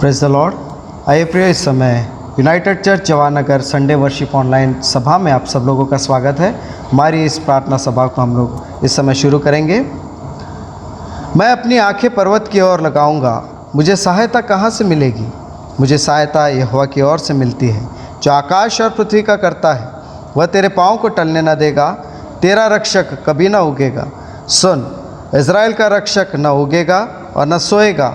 Praise the Lord. आइए प्रिय, इस समय United church Jawahar Nagar Sunday worship online सभा में आप सब लोगों का स्वागत है। हमारी इस प्रार्थना सभा को हम लोग इस समय शुरू करेंगे। मैं अपनी आंखें पर्वत की ओर लगाऊंगा, मुझे सहायता कहाँ से मिलेगी? मुझे सहायता यहोवा की ओर से मिलती है, जो आकाश और पृथ्वी का करता है। वह तेरे पाँव को टलने न देगा, तेरा रक्षक कभी न उगेगा। सुन, इज़राइल का रक्षक न उगेगा और न सोएगा।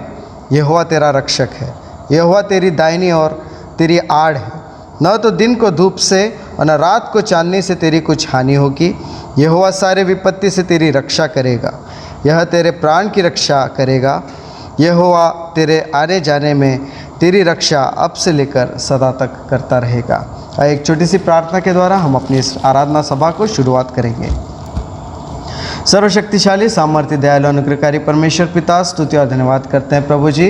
यहोवा तेरा रक्षक है, यहोवा तेरी दाहिनी और तेरी आड़ है। न तो दिन को धूप से और न रात को चांदनी से तेरी कुछ हानि होगी। यहोवा सारे विपत्ति से तेरी रक्षा करेगा, यह तेरे प्राण की रक्षा करेगा। यहोवा तेरे आने जाने में तेरी रक्षा अब से लेकर सदा तक करता रहेगा। एक छोटी सी प्रार्थना के द्वारा हम अपनी इस आराधना सभा को शुरुआत करेंगे। सर्वशक्तिशाली, सामर्थ्य, दयालु, अनुग्रहकारी परमेश्वर पिता, स्तुति और धन्यवाद करते हैं प्रभु जी।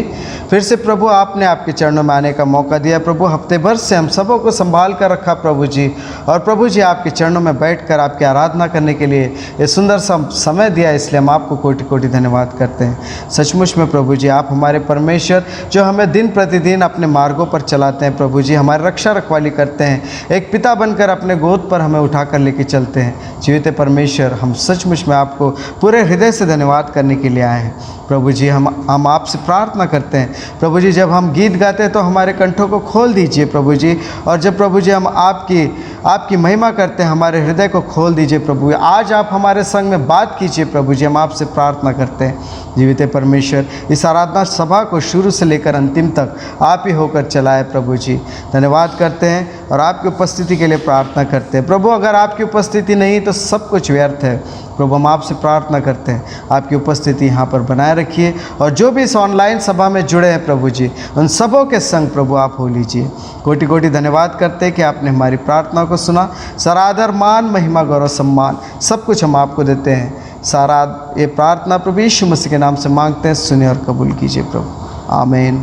फिर से प्रभु आपने आपके चरणों में आने का मौका दिया प्रभु। हफ्ते भर से हम सबों को संभाल कर रखा प्रभु जी, और प्रभु जी आपके चरणों में बैठकर आपकी आराधना करने के लिए ये सुंदर सा समय दिया, इसलिए हम आपको कोटि कोटि धन्यवाद करते हैं। सचमुच में प्रभु जी आप हमारे परमेश्वर, जो हमें दिन प्रतिदिन अपने मार्गों पर चलाते हैं प्रभु जी, हमारी रक्षा रखवाली करते हैं, एक पिता बनकर अपने गोद पर हमें उठाकर लेके चलते हैं। जीवित परमेश्वर, हम सचमुच में आपको पूरे हृदय से धन्यवाद करने के लिए आए हैं प्रभु जी। हम आपसे प्रार्थना करते हैं प्रभु जी, जब हम गीत गाते हैं तो हमारे कंठों को खोल दीजिए प्रभु जी, और जब प्रभु जी हम आपकी महिमा करते हैं, हमारे हृदय को खोल दीजिए प्रभु। आज आप हमारे संग में बात कीजिए प्रभु जी, हम आपसे प्रार्थना करते हैं। जीवित परमेश्वर, इस आराधना सभा को शुरू से लेकर अंतिम तक आप ही होकर चलाए प्रभु जी। धन्यवाद करते हैं और आपकी उपस्थिति के लिए प्रार्थना करते हैं प्रभु। अगर आपकी उपस्थिति नहीं तो सब कुछ व्यर्थ है प्रभु। हम आपसे प्रार्थना करते हैं आपकी उपस्थिति यहाँ पर बनाए रखिए, और जो भी इस ऑनलाइन सभा में जुड़े हैं प्रभु जी, उन सबों के संग प्रभु आप हो लीजिए। कोटि कोटि धन्यवाद करते हैं कि आपने हमारी प्रार्थना को सुना। साराधर, मान, महिमा, गौरव, सम्मान सब कुछ हम आपको देते हैं। सारा ये प्रार्थना प्रभु यीशु मसीह के नाम से मांगते हैं, सुनिए और कबूल कीजिए प्रभु। आमीन।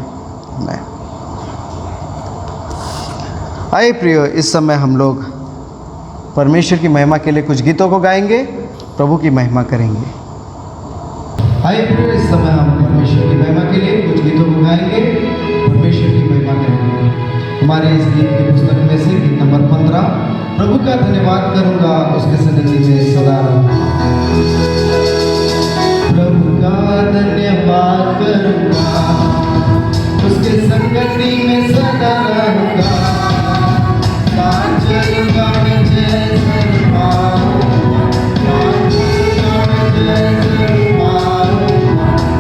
आमीन। आइए प्रियो, इस समय हम लोग परमेश्वर की महिमा के लिए कुछ गीतों को गाएंगे, प्रभु की महिमा करेंगे। आइए प्रियो, इस समय हम परमेश्वर की महिमा के लिए कुछ गीतों को गाएंगे, परमेश्वर की महिमा करेंगे। हमारे इस गीत की पुस्तक में से गीत नंबर 15, प्रभु का धन्यवाद करूंगा, उसके सन्निधि में सदा रहूंगा। प्रभु का धन्यवाद करूंगा, उसके संगति में सदा रहूंगा। चलूंगा मैं जैसे पाऊंगा, चलूंगा मैं जैसे पाऊंगा।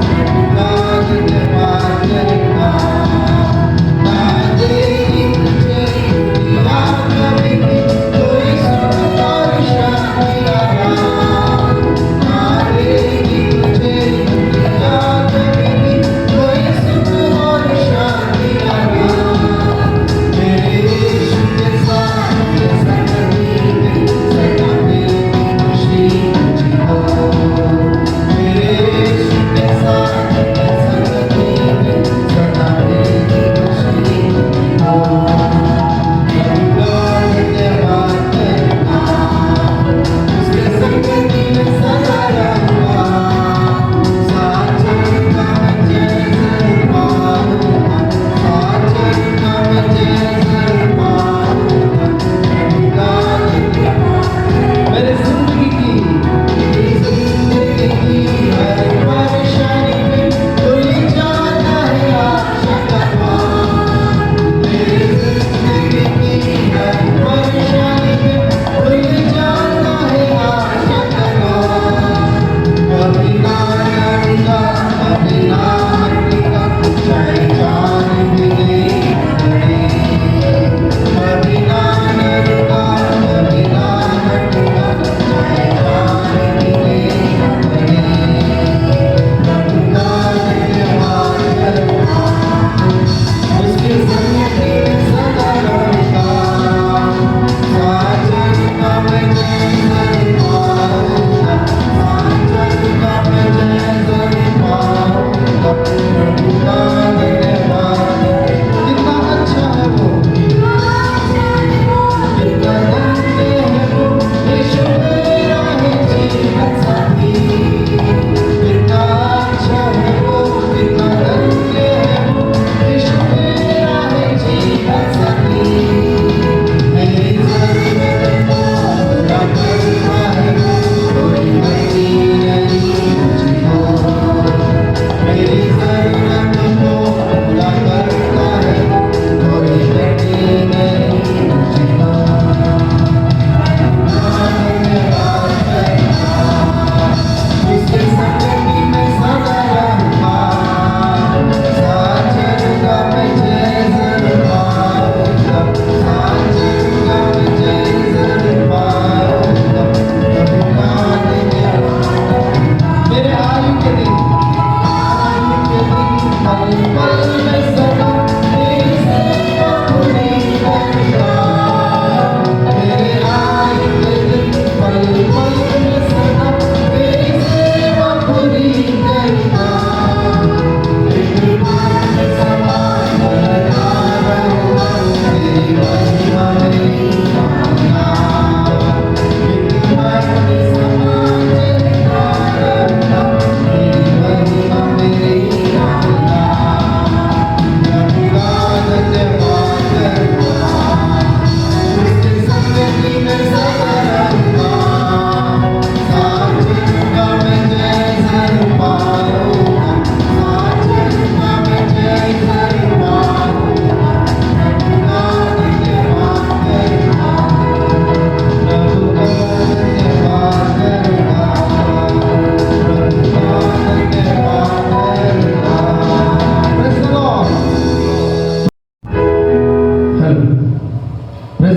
प्रभु का धन्यवाद करूंगा, ना देगी मुझे दुनिया कभी भी कोई सुख और शांति आराम। ना देगी मुझे दुनिया कभी भी कोई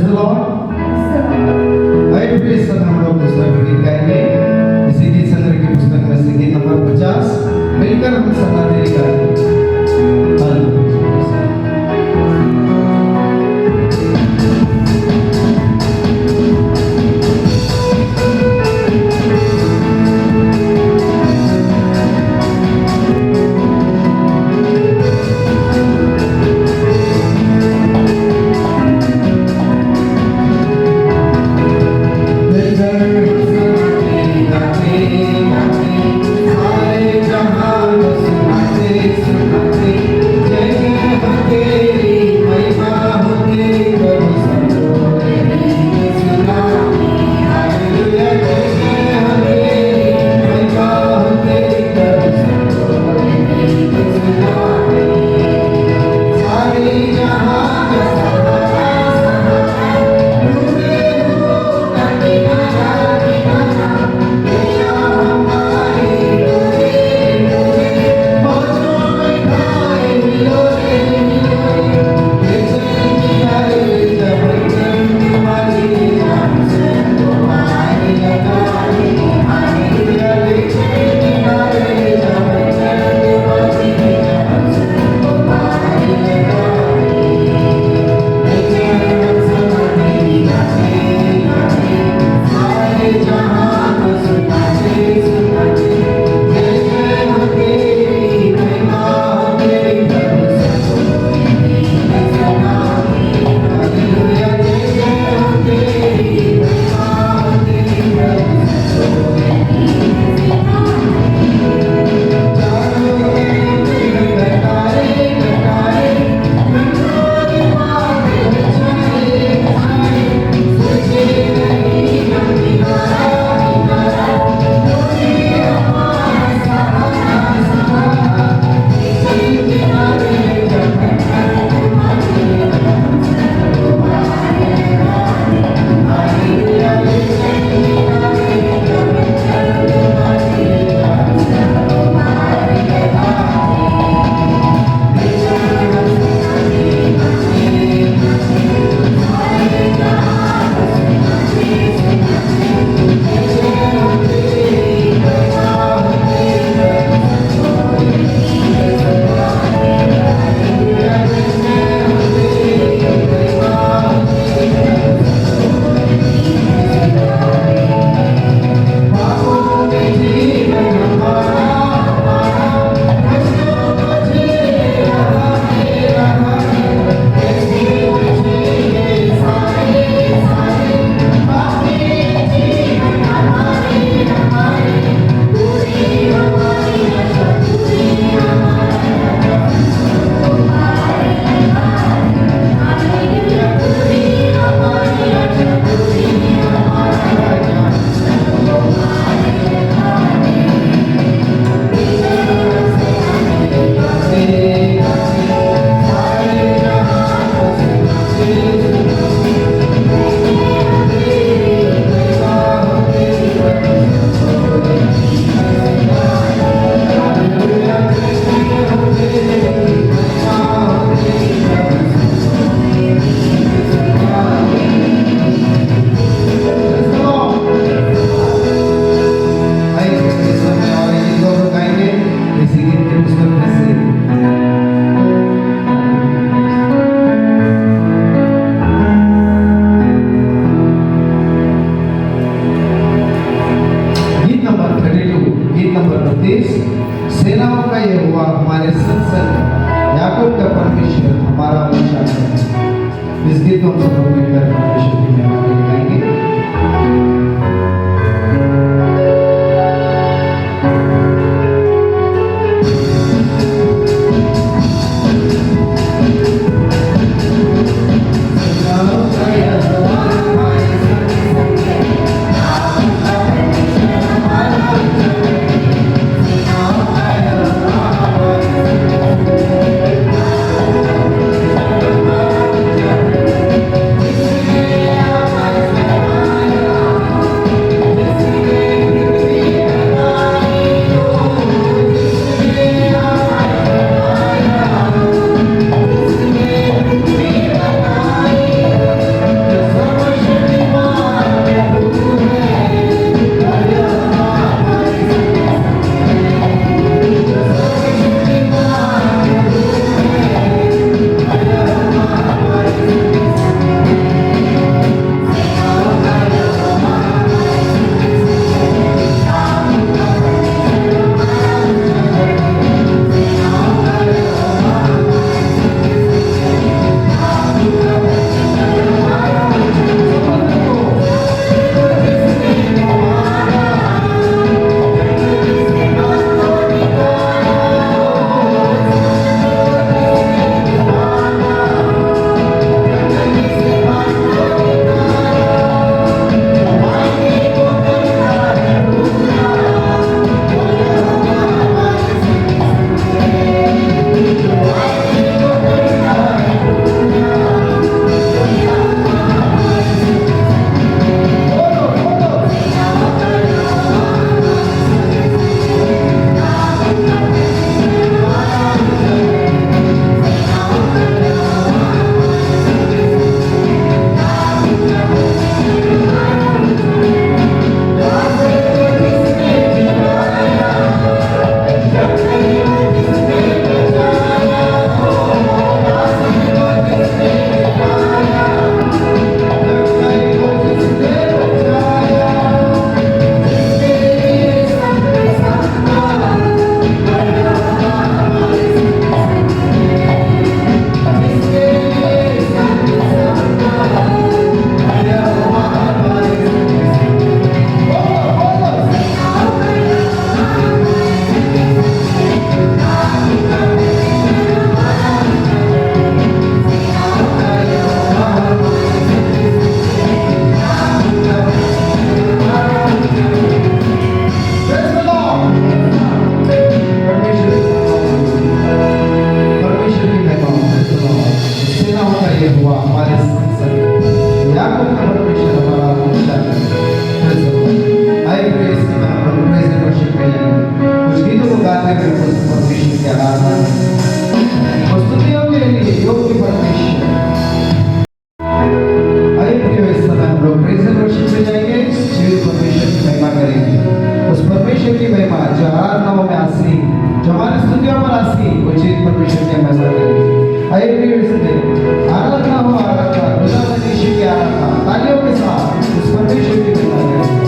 द लॉर्ड। आइए प्रिय सब हम लोग दूसरा भी गीत गाएंगे। इसी गीत संग्रह की पुस्तक में से गीत नंबर 50 मिलकर हम सनातनी गाएंगे। सेनाओं का यहोवा हमारे संग संग, याकूब का परमेश्वर हमारा ऊंचा है। इस गीत को हम सब लोग मिलकर परमेश्वर की महिमा के लिए गाएंगे। Yeah. वो हमारे संसद याकूब का परमेश्वर हमारा हमेशा आए हुए इस समय हम लोग प्रेज एंड वर्शिप में जाएंगे कुछ गीतों को गाते हुए उस परमेश्वर की आराधना और स्तुतियों के लिए योग्य परमेश्वर आए प्रियो इस समय हम लोग प्रेज एंड वर्शिप में जाएंगे जीवित परमेश्वर की महिमा करेंगे उस परमेश्वर की महिमा जो आराधनाओं में आसी जो हमारी स्तुतियों पर आसी वो जीवित परमेश्वर की महिमा करेंगे आए प्रियो इसलिए आराधना हो आराधना खुदा मनुष्य की आराधना तालियों के साथ उस परमेश्वर की महिमा करेंगे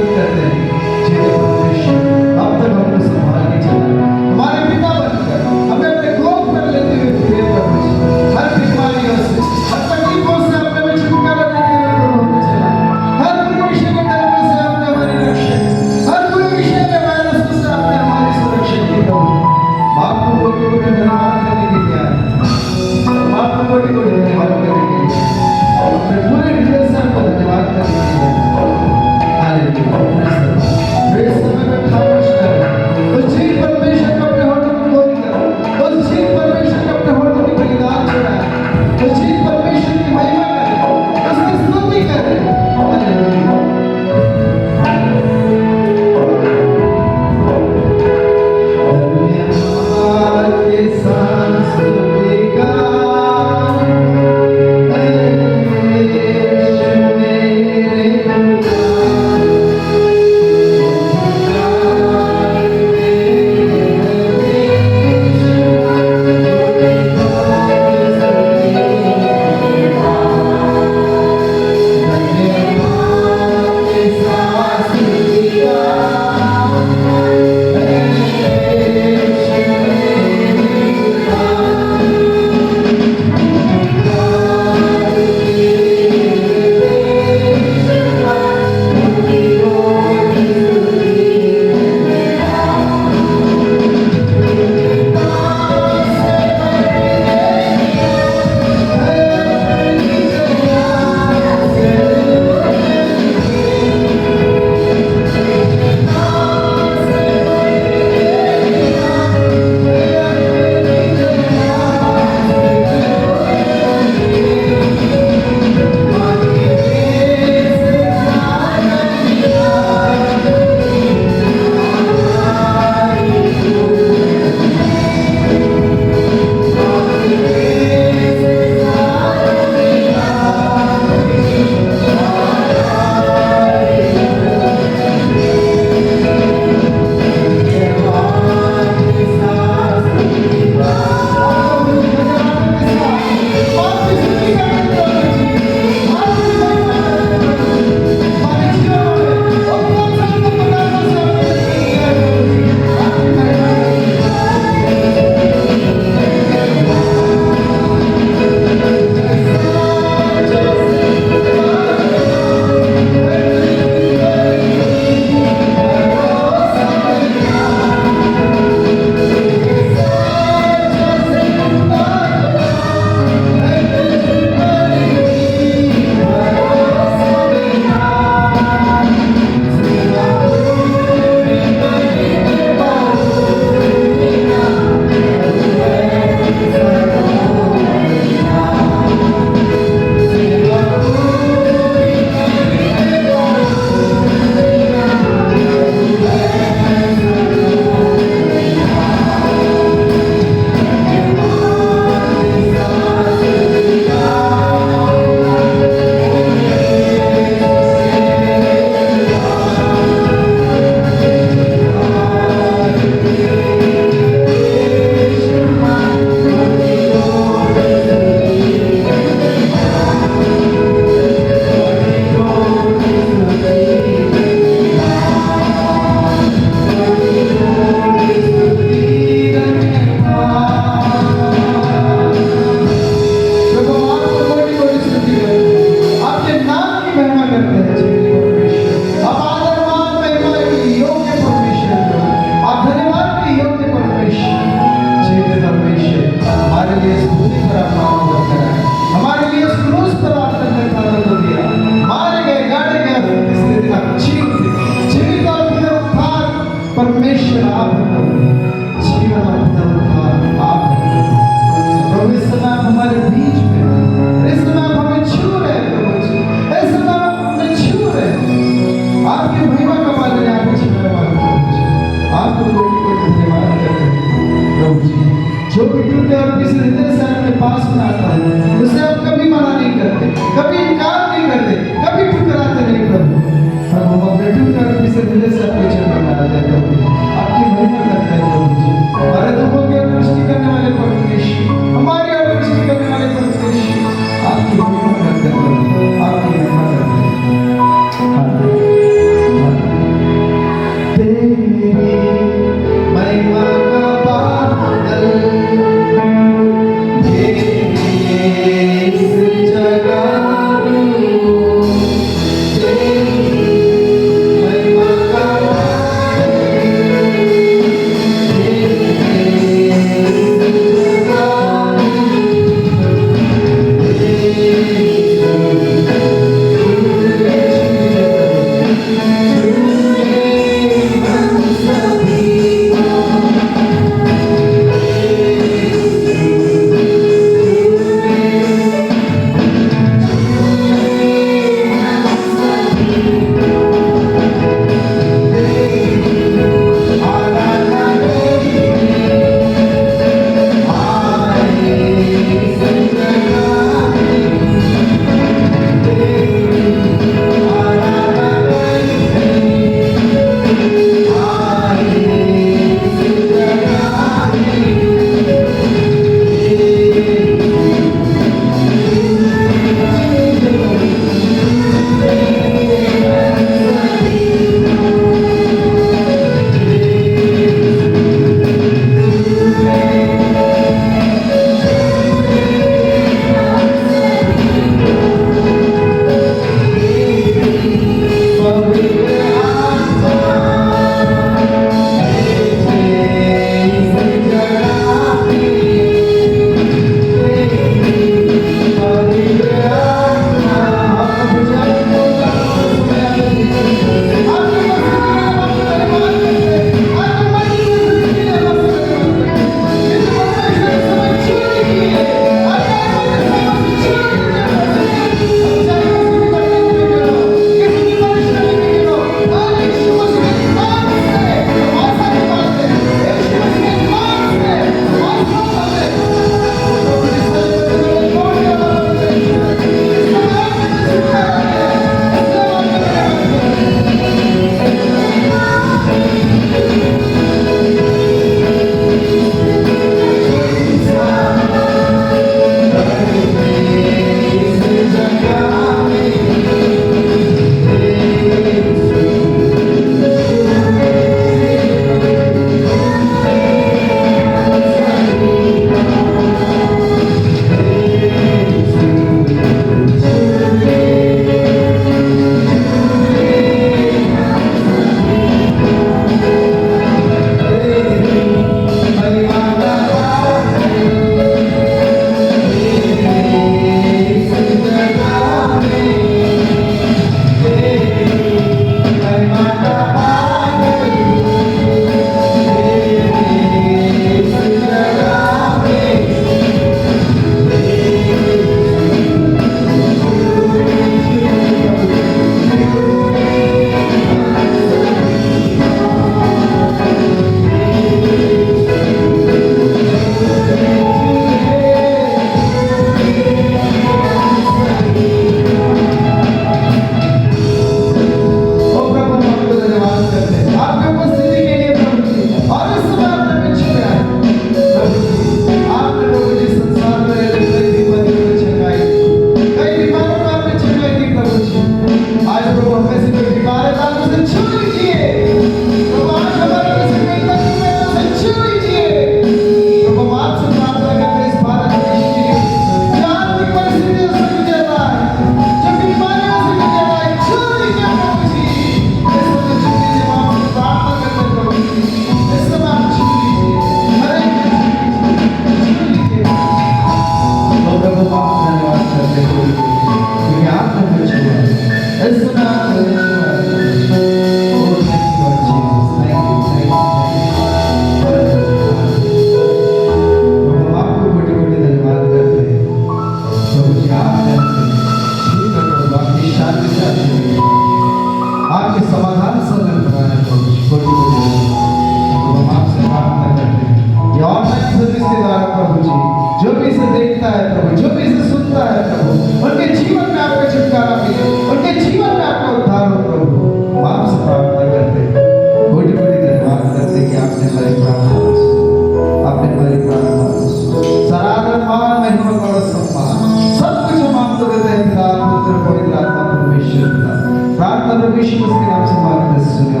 यीशु मसीह के नाम से मांगते हैं, सुनिए।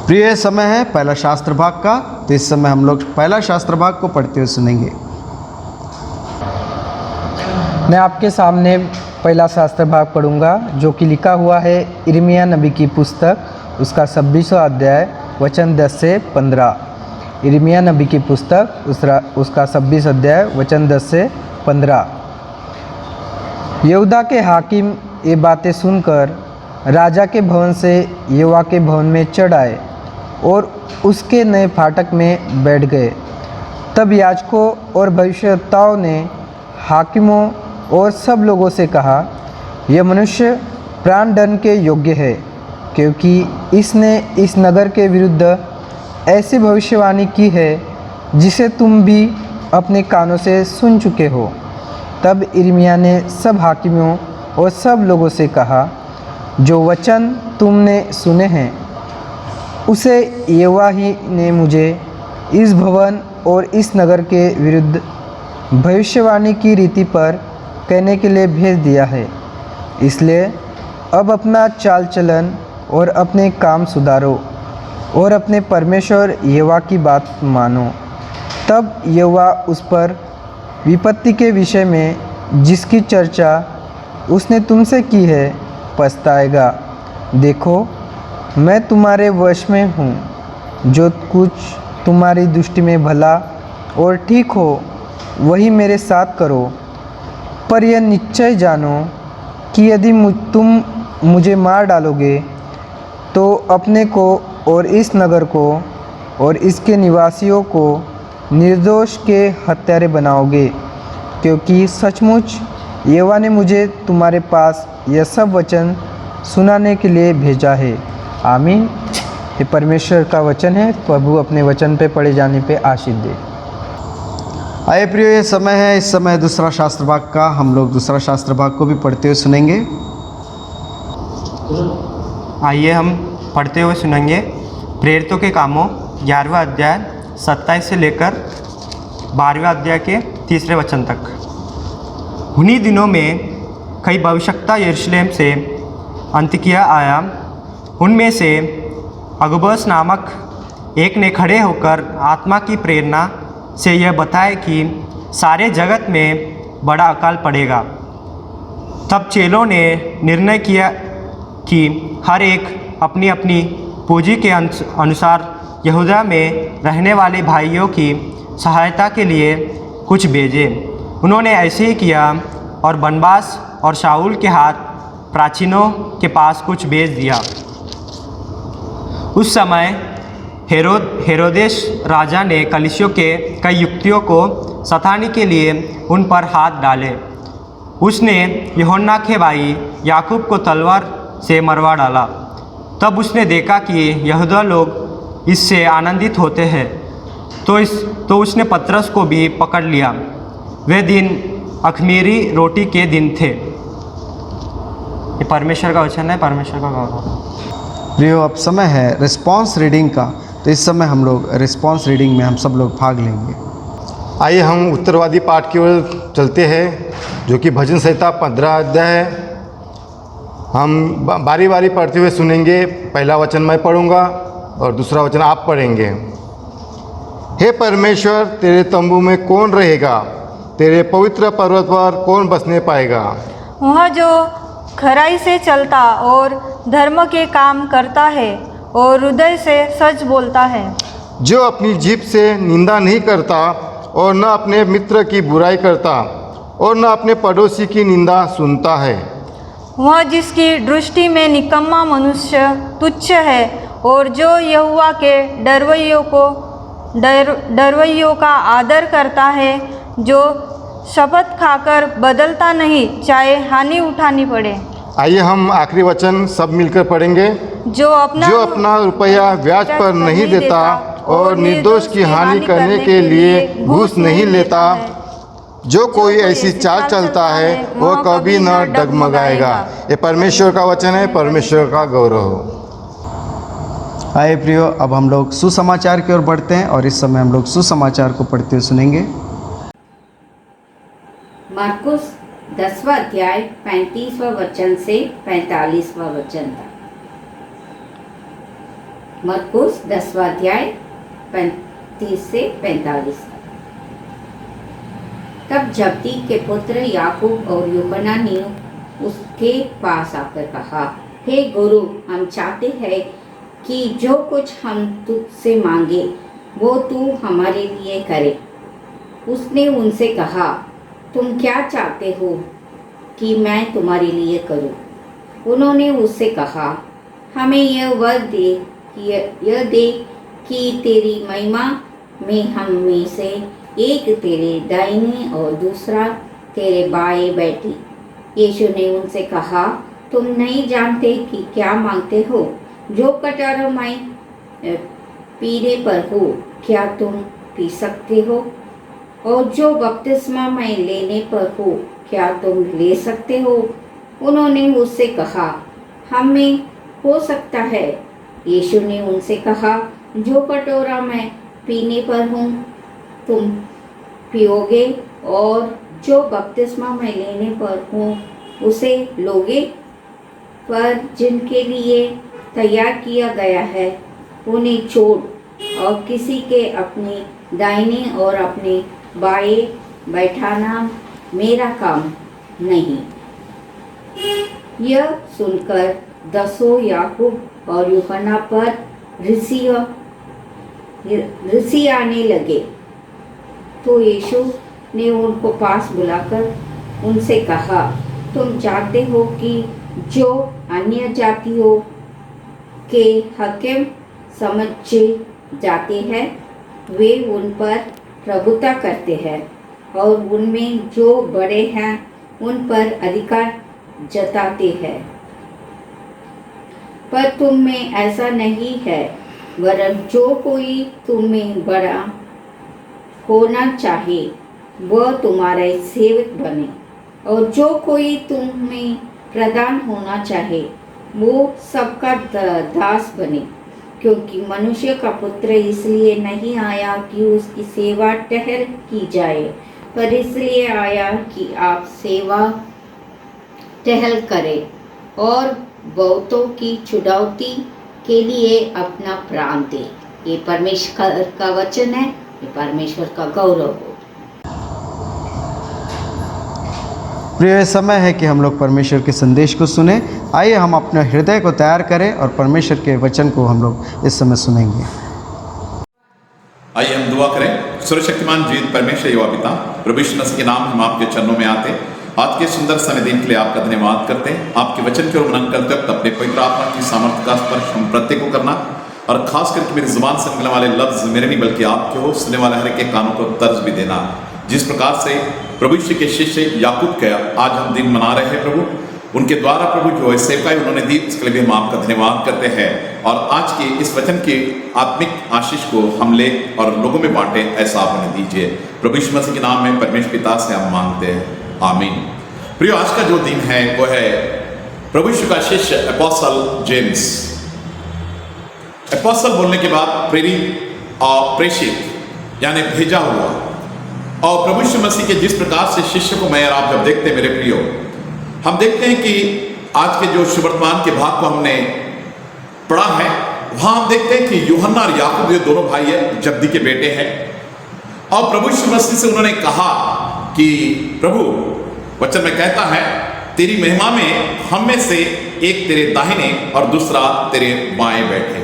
प्रिय समय है पहला शास्त्र भाग का, तो इस समय हम लोग पहला शास्त्र भाग को पढ़ते हुए सुनेंगे। मैं आपके सामने पहला शास्त्र भाग पढ़ूंगा जो कि लिखा हुआ है यिर्मयाह नबी की पुस्तक, उसका 26वां अध्याय वचन 10 से 15। यिर्मयाह नबी की पुस्तक उसका 26 अध्याय वचन 10 से 15। यहूदा के हाकिम ये बातें सुनकर राजा के भवन से यहोवा के भवन में चढ़ आए और उसके नए फाटक में बैठ गए। तब याजकों और भविष्यवक्ताओं ने हाकिमों और सब लोगों से कहा, यह मनुष्य प्राण दंड के योग्य है, क्योंकि इसने इस नगर के विरुद्ध ऐसी भविष्यवाणी की है जिसे तुम भी अपने कानों से सुन चुके हो। तब यिर्मयाह ने सब हाकिमों और सब लोगों से कहा, जो वचन तुमने सुने हैं उसे यहोवा ही ने मुझे इस भवन और इस नगर के विरुद्ध भविष्यवाणी की रीति पर कहने के लिए भेज दिया है। इसलिए अब अपना चाल चलन और अपने काम सुधारो और अपने परमेश्वर यहोवा की बात मानो। तब यहोवा उस पर विपत्ति के विषय में जिसकी चर्चा उसने तुमसे की है पछताएगा। देखो, मैं तुम्हारे वश में हूँ, जो कुछ तुम्हारी दृष्टि में भला और ठीक हो वही मेरे साथ करो। पर यह निश्चय जानो कि यदि तुम मुझे मार डालोगे तो अपने को और इस नगर को और इसके निवासियों को निर्दोष के हत्यारे बनाओगे, क्योंकि सचमुच यहोवा ने मुझे तुम्हारे पास यह सब वचन सुनाने के लिए भेजा है। आमीन। ये परमेश्वर का वचन है। प्रभु अपने वचन पे पढ़े जाने पे आशीष दे। आइए प्रियो, ये समय है, इस समय दूसरा शास्त्र भाग का हम लोग दूसरा शास्त्र भाग को भी पढ़ते हुए सुनेंगे। आइए हम पढ़ते हुए सुनेंगे प्रेरितों के कामों 11वां अध्याय 27 से लेकर 12वें अध्याय के 3 वचन तक। उन्हीं दिनों में कई भविष्यवक्ता यरूशलेम से अंतिकिया आया। उनमें से अगबस नामक एक ने खड़े होकर आत्मा की प्रेरणा से यह बताया कि सारे जगत में बड़ा अकाल पड़ेगा। तब चेलों ने निर्णय किया कि हर एक अपनी अपनी पूंजी के अनुसार यहूदा में रहने वाले भाइयों की सहायता के लिए कुछ भेजे। उन्होंने ऐसे ही किया और बरनबास और शाऊल के हाथ प्राचीनों के पास कुछ भेज दिया। उस समय हेरोदेस राजा ने कलीसियों के कई युक्तियों को सताने के लिए उन पर हाथ डाले। उसने यूहन्ना के भाई याकूब को तलवार से मरवा डाला। तब उसने देखा कि यहूदा लोग इससे आनंदित होते हैं, तो उसने पतरस को भी पकड़ लिया। वे दिन अख़मीरी रोटी के दिन थे। ये परमेश्वर का वचन है। परमेश्वर का गौरव। प्रियो, अब समय है रिस्पॉन्स रीडिंग का, तो इस समय हम लोग रिस्पॉन्स रीडिंग में हम सब लोग भाग लेंगे। आइए हम उत्तरवादी पाठ की ओर चलते हैं, जो कि भजन संहिता 15 अध्याय है। हम बारी बारी पढ़ते हुए सुनेंगे। पहला वचन मैं पढ़ूंगा और दूसरा वचन आप पढ़ेंगे। हे परमेश्वर, तेरे तंबू में कौन रहेगा? तेरे पवित्र पर्वत पर कौन बसने पाएगा? वह जो खराई से चलता और धर्म के काम करता है और हृदय से सच बोलता है, जो अपनी जीभ से निंदा नहीं करता और न अपने मित्र की बुराई करता और न अपने पड़ोसी की निंदा सुनता है, वह जिसकी दृष्टि में निकम्मा मनुष्य तुच्छ है और जो यहोवा के डरवैयों का आदर करता है, जो शपथ खाकर बदलता नहीं, चाहे हानि उठानी पड़े। आइए हम आखिरी वचन सब मिलकर पढ़ेंगे। जो अपना रुपया ब्याज पर नहीं देता और निर्दोष की हानि करने के लिए घूस नहीं लेता, जो कोई ऐसी चाल चलता है वह कभी न डगमगाएगा। ये परमेश्वर का वचन है। परमेश्वर का गौरव हो। आइए प्रियो, अब हम लोग सुसमाचार की ओर बढ़ते हैं और इस समय हम लोग सुसमाचार को पढ़ते हुए सुनेंगे। मार्कुस 10वां अध्याय 35वां वचन से 45वां वचन तक। मरकुस 10वां अध्याय 35 से 45। तब जब्दी के पुत्र याकूब और यूहन्ना ने उसके पास आकर कहा, हे गुरु, हम चाहते हैं कि जो कुछ हम तुझसे मांगे वो तू हमारे लिए करे। उसने उनसे कहा, तुम क्या चाहते हो कि मैं तुम्हारे लिए करूं? उन्होंने उससे कहा, हमें यह वर दे कि तेरी महिमा में हम में से एक तेरे दाहिने और दूसरा तेरे बाएं बैठे। यीशु ने उनसे कहा, तुम नहीं जानते कि क्या मांगते हो? जो कटोरा मैं पीने पर हो, क्या तुम पी सकते हो? और जो बपतिस्मा मैं लेने पर हो, क्या तुम ले सकते हो? उन्होंने उससे कहा, हमें हो सकता है। यीशु ने उनसे कहा, जो कटोरा मैं पीने पर हूँ तुम पियोगे, और जो बपतिस्मा मैं लेने पर हूँ उसे लोगे। पर जिनके लिए तैयार किया गया है उन्हें छोड़, और किसी के अपने दाहिने और अपने बाएं बैठाना मेरा काम नहीं। यह सुनकर दसों याकूब और यूहन्ना पर ऋषि आने लगे। तो यीशु ने उनको पास बुलाकर उनसे कहा, तुम जानते हो कि जो अन्य जातियों के हाकिम समझे जाते हैं वे उन पर प्रभुता करते हैं, और उनमें जो बड़े हैं उन पर अधिकार जताते हैं। पर तुम में ऐसा नहीं है, वरन जो कोई तुम में बड़ा होना चाहे वह तुम्हारा सेवक बने, और जो कोई तुम में प्रधान होना चाहे वो सबका दास बने। क्योंकि मनुष्य का पुत्र इसलिए नहीं आया कि उसकी सेवा टहल की जाए, पर इसलिए आया कि आप सेवा टहल करें और बहुतों की छुड़ौती के लिए अपना प्राण दे। ये परमेश्वर का वचन है, ये परमेश्वर का गौरव हो। प्रिय, समय है कि हम लोग परमेश्वर के संदेश को सुने। आइए हम अपने हृदय को तैयार करें और परमेश्वर के वचन को हम लोग इस समय सुनेंगे। आइए हम दुआ करें। सर्वशक्तिमान जीवित परमेश्वर यहोवा पिता, प्रभु यीशु मसीह के नाम हम आपके चरणों में आते, आज के सुंदर समय दिन के लिए आपका धन्यवाद करते हैं। आपके वचन के ओर मनन करते वक्त अपने पवित्र आत्मा की सामर्थ्य का स्पर्श हम प्रत्येक को करना, और खास करके मेरी जुबान से निकलने वाले लफ्ज मेरे नहीं बल्कि आपके हो, सुनने वाले हर एक कानों को तर्ज भी देना। जिस प्रकार से प्रभु यीशु के शिष्य याकूब का आज हम दिन मना रहे हैं प्रभु, उनके द्वारा प्रभु जो सेवकाई उन्होंने दी उसके लिए भी हम आपका धन्यवाद करते हैं। और आज के इस वचन की आत्मिक आशीष को हम ले और लोगों में बांटे, ऐसा आप हमें दीजिए। प्रभु यीशु मसीह के नाम में परमेश्वर पिता से हम मांगते हैं, आमीन। प्रियो, आज का जो दिन है वो है प्रभु यीशु का शिष्य अपोस्टल जेम्स। अपोस्टल बोलने के बाद प्रेरित और प्रेषित यानी भेजा हुआ। और प्रभु यीशु मसीह के जिस प्रकार से शिष्य को मैं और आप जब देखते हैं मेरे प्रियो, हम देखते हैं कि आज के जो सुवर्तमान के भाग को हमने पढ़ा है वहां हम देखते हैं कि यूहन्ना और याकूब ये दोनों भाई है, जब्दी के बेटे हैं। और प्रभु यीशु मसीह से उन्होंने कहा कि प्रभु वचन में कहता है, तेरी महिमा में हम में से एक तेरे दाहिने और दूसरा तेरे बाएं बैठे।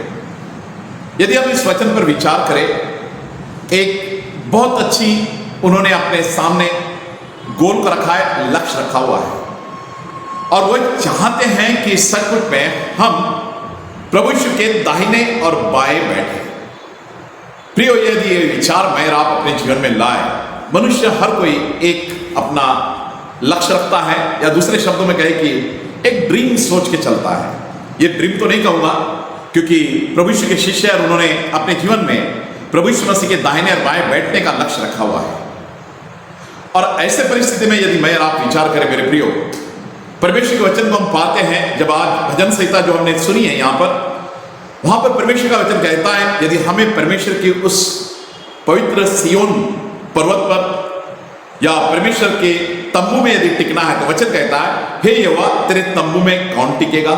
यदि हम इस वचन पर विचार करें, एक बहुत अच्छी उन्होंने अपने सामने गोल को रखा है, लक्ष्य रखा हुआ है, और वो चाहते हैं कि सचमुच में हम प्रभु यीशु के दाहिने और बाएं बैठे। प्रियो, यदि ये विचार मैं और आप अपने जीवन में लाए, मनुष्य हर कोई एक अपना लक्ष्य रखता है, या दूसरे शब्दों में कहे कि एक ड्रीम सोच के चलता है। ये ड्रीम तो नहीं कहूंगा, क्योंकि प्रभु यीशु के शिष्य और उन्होंने अपने जीवन में प्रभु यीशु मसीह के दाहिने और बाएं बैठने का लक्ष्य रखा हुआ है। और ऐसे परिस्थिति में यदि मैं और आप विचार करें मेरे प्रियो, परमेश्वर के वचन को हम पाते हैं। जब आज भजन संहिता जो हमने सुनी है यहाँ पर, वहां पर परमेश्वर का वचन कहता है, यदि हमें परमेश्वर की उस पवित्र सियोन पर्वत पर या परमेश्वर के तंबू में यदि टिकना है तो वचन कहता है, हे यहोवा तेरे तंबू में कौन टिकेगा,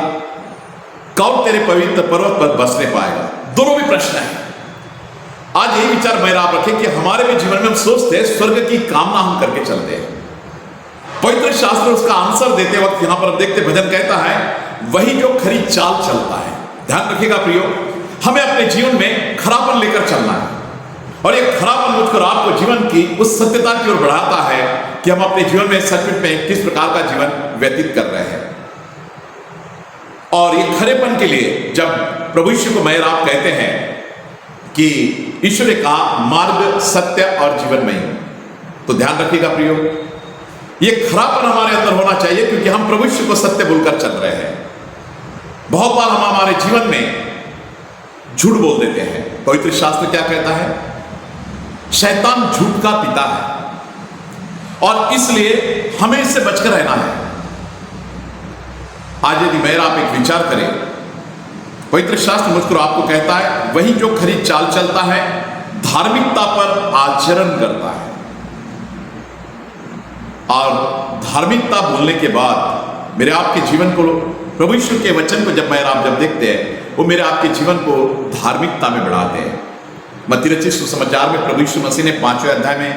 कौन तेरे पवित्र पर्वत पर बसने पाएगा। दोनों भी प्रश्न है। आज यही विचार मेरा आप रखें कि हमारे भी जीवन में हम सोचते हैं, स्वर्ग की कामना हम करके चलते हैं। पवित्र शास्त्र उसका आंसर देते वक्त यहां पर देखते भजन कहता है, वही जो खरी चाल चलता है। ध्यान रखिएगा प्रियो, हमें अपने जीवन में खरापन लेकर चलना है, और ये खरापन मुझको आपको जीवन की उस सत्यता की ओर बढ़ाता है कि हम अपने जीवन में सचमुच में किस प्रकार का जीवन व्यतीत कर रहे हैं। और ये खरेपन के लिए जब प्रभु यीशु को मैं और आप कहते हैं कि ईश्वर ने कहा मार्ग सत्य और जीवन में ही, तो ध्यान रखिएगा प्रियो, ये खरापन हमारे अंदर होना चाहिए, क्योंकि हम प्रभु यीशु को सत्य बोलकर चल रहे हैं। बहुत बार हम हमारे जीवन में झूठ बोल देते हैं। पवित्र शास्त्र क्या कहता है? शैतान झूठ का पिता है, और इसलिए हमें इससे बचकर रहना है। आज यदि मैं आप एक विचार करें, पवित्र शास्त्र मुझको आपको कहता है, वही जो खरी चाल चलता है, धार्मिकता पर आचरण करता है। और धार्मिकता बोलने के बाद मेरे आपके जीवन को, प्रभु यीशु के वचन को जब मैं आप जब देखते हैं, वो मेरे आपके जीवन को धार्मिकता में बढ़ाते हैं। मत्ती रचित सुसमाचार में प्रभु यीशु मसीह ने 5वें अध्याय में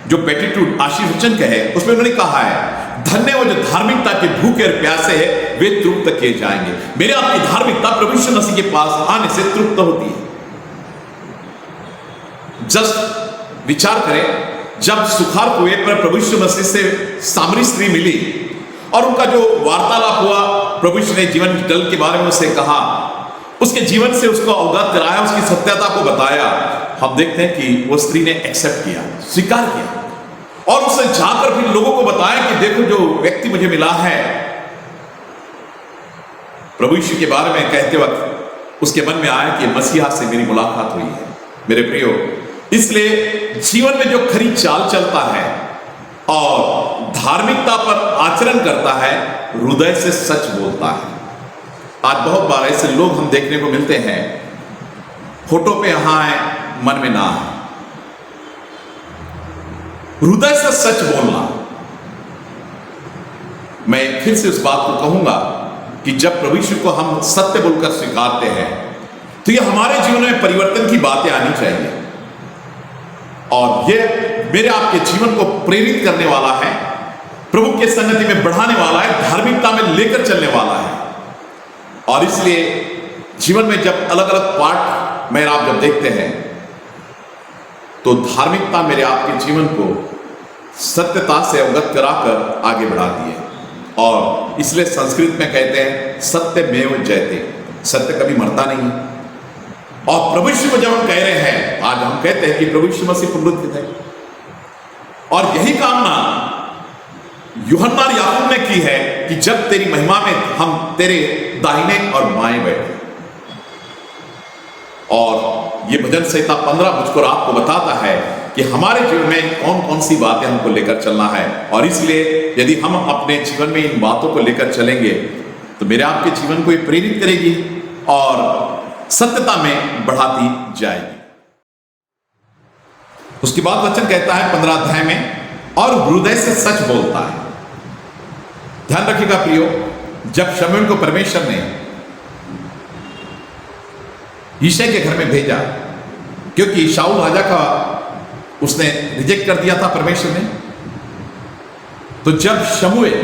जो बेटिट्यूड आशीष वचन कहे, उसमें उन्होंने कहा है, धन्य वो जो धार्मिकता के भूखे और प्यासे है, वे तृप्त किए जाएंगे। मेरे आपकी धार्मिकता प्रभु यीशु मसीह के पास आने से तृप्त होती है। जस्ट विचार करें, जब सुखार कुएं पर प्रभु यीशु मसीह से सामरी स्त्री मिली और उनका जो वार्तालाप हुआ, प्रभु यीशु ने जीवन की जल के बारे में उससे कहा, उसके जीवन से उसको अवगत कराया, उसकी सत्यता को बताया। हम देखते हैं कि वो स्त्री ने एक्सेप्ट किया, स्वीकार किया, और उसने जाकर फिर लोगों को बताया कि देखो जो व्यक्ति मुझे मिला है। प्रभु यीशु के बारे में कहते वक्त उसके मन में आया कि मसीहा से मेरी मुलाकात हुई है। मेरे प्रियो, इसलिए जीवन में जो खरी चाल चलता है और धार्मिकता पर आचरण करता है, हृदय से सच बोलता है। आज बहुत बार ऐसे लोग हम देखने को मिलते हैं, फोटो पे यहां है, मन में ना है। हृदय से सच बोलना, मैं फिर से उस बात को कहूंगा कि जब प्रभु यीशु को हम सत्य बोलकर स्वीकारते हैं, तो ये हमारे जीवन में परिवर्तन की बातें आनी चाहिए, और ये मेरे आपके जीवन को प्रेरित करने वाला है, प्रभु के संगति में बढ़ाने वाला है, धार्मिकता में लेकर चलने वाला है। और इसलिए जीवन में जब अलग अलग पार्ट मेरे आप जब देखते हैं, तो धार्मिकता मेरे आपके जीवन को सत्यता से अवगत कराकर आगे बढ़ाती है। और इसलिए संस्कृत में कहते हैं सत्यमेव जयते, सत्य कभी मरता नहीं। और प्रभु यीशु को जब हम कह रहे हैं, आज हम कहते हैं कि प्रभु यीशु मसीह पुनरुत्थित है, और यही कामना यूहन्ना और याकूब ने की है कि जब तेरी महिमा में हम तेरे दाहिने और बाएं बैठे। और ये भजन संहिता 15 मुझको आपको बताता है कि हमारे जीवन में कौन कौन सी बातें हमको लेकर चलना है। और इसलिए यदि हम अपने जीवन में इन बातों को लेकर चलेंगे, तो मेरे आपके जीवन को ये प्रेरित करेगी और सत्यता में बढ़ाती जाएगी। उसके बाद वचन कहता है 15 अध्याय में, और हृदय से सच बोलता है। ध्यान रखिएगा प्रियो, जब शमूएल को परमेश्वर ने यिशै के घर में भेजा, क्योंकि शाऊल राजा का उसने रिजेक्ट कर दिया था परमेश्वर ने, तो जब शमूएल,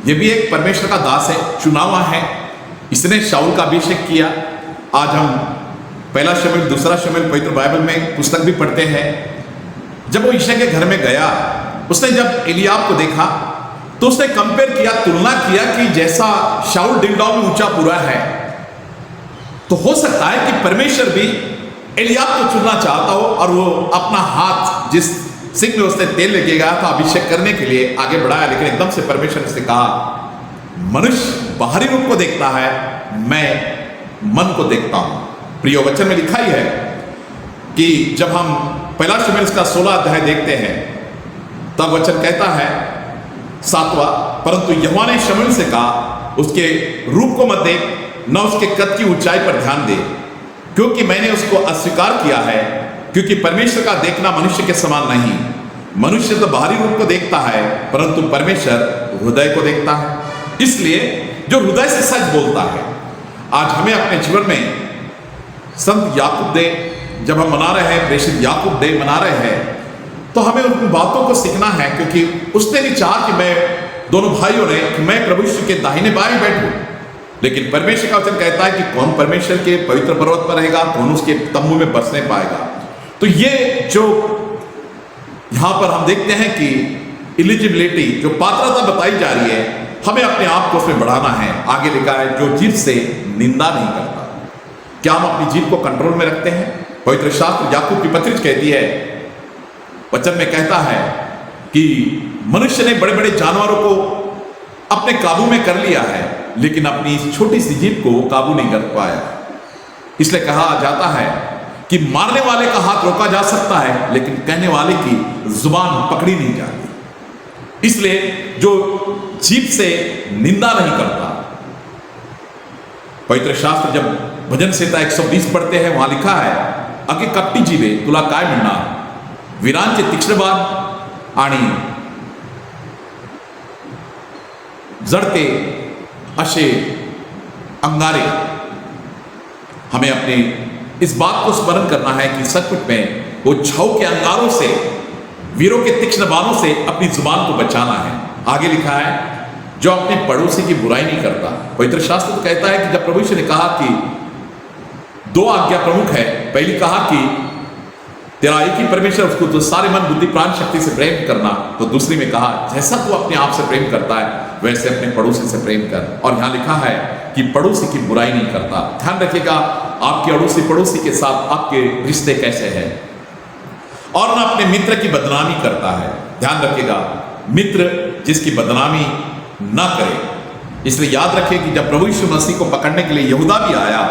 ये भी एक परमेश्वर का दास है, चुना हुआ है, इसने शाऊल का अभिषेक किया। आज हम पहला शमूएल, दूसरा शमूएल पवित्र बाइबल में पुस्तक भी पढ़ते हैं। जब वो यिशै के घर में गया, उसने जब एलियाब को देखा, तो उसने कंपेयर किया, तुलना किया कि जैसा शाऊल डिलडॉल में ऊंचा पूरा है, तो हो सकता है कि परमेश्वर भी एलियाब को चुनना चाहता हो, और वो अपना हाथ जिस सिंह में उसने तेल लेके गया था अभिषेक करने के लिए आगे बढ़ाया। लेकिन एकदम से परमेश्वर ने कहा, मनुष्य बाहरी रूप को देखता है, मैं मन को देखता हूं। प्रिय वचन में लिखा ही है कि जब हम पहला शमूएल का 16 अध्याय देखते हैं, तब वचन कहता है 7वां, परंतु यहोवा ने शमूएल से कहा, उसके रूप को मत देख, न उसके कद की ऊंचाई पर ध्यान दे, क्योंकि मैंने उसको अस्वीकार किया है। क्योंकि परमेश्वर का देखना मनुष्य के समान नहीं, मनुष्य तो बाहरी रूप को देखता है, परंतु परमेश्वर हृदय को देखता है। इसलिए जो हृदय से सच बोलता है, आज हमें अपने जीवन में संत याकूब डे जब हम मना रहे हैं, प्रेषित याकूब डे मना रहे हैं, तो हमें उन बातों को सीखना है, क्योंकि उसने भी चाहा कि मैं दोनों भाइयों ने कि मैं प्रभु यीशु के दाहिने बाएं बैठूं, लेकिन परमेश्वर का वचन कहता है कि कौन परमेश्वर के पवित्र पर्वत पर रहेगा, कौन उसके तंबू में बसने पाएगा। तो ये जो यहां पर हम देखते हैं कि एलिजिबिलिटी, जो पात्रता बताई जा रही है, हमें अपने आप को उसमें बढ़ाना है। आगे लिखा है जो जीभ से निंदा नहीं करता। क्या हम अपनी जीभ को कंट्रोल में रखते हैं? पवित्र शास्त्र याकूब की पत्री कहती है, वचन में कहता है कि मनुष्य ने बड़े बड़े जानवरों को अपने काबू में कर लिया है, लेकिन अपनी इस छोटी सी जीभ को काबू नहीं कर पाया। इसलिए कहा जाता है कि मारने वाले का हाथ रोका जा सकता है, लेकिन कहने वाले की जुबान पकड़ी नहीं जाती। इसलिए जो जीभ से निंदा नहीं करता, पवित्र शास्त्र जब भजन संहिता 120 पढ़ते हैं, वहां लिखा है, अगे कपटी जीवे तुला काय म्हणणार, वीरांचे तीक्ष्ण बाण आणि जड़ते अशे अंगारे। हमें अपने इस बात को स्मरण करना है कि सचमुच में वो छाऊ के अंगारों से, वीरों के तीक्ष्ण बाणों से अपनी जुबान को बचाना है। आगे लिखा है, जो अपने पड़ोसी की बुराई नहीं करता। पवित्र शास्त्र तो कहता है कि जब प्रभु यीशु ने कहा कि दो आज्ञा प्रमुख है, पहली कहा कि तेरा एक ही परमेश्वर, उसको तो सारे मन बुद्धि प्राण शक्ति से प्रेम करना, तो दूसरी में कहा जैसा तू अपने आप से प्रेम करता है वैसे अपने पड़ोसी से प्रेम कर। और यहां लिखा है कि पड़ोसी की बुराई नहीं करता। ध्यान रखिएगा, आपके अड़ोसी पड़ोसी के साथ आपके रिश्ते कैसे हैं, और ना अपने मित्र की बदनामी करता है। ध्यान रखिएगा, मित्र जिसकी बदनामी ना करे। इसलिए याद रखिए कि जब प्रभु यीशु मसीह को पकड़ने के लिए यहूदा भी आया,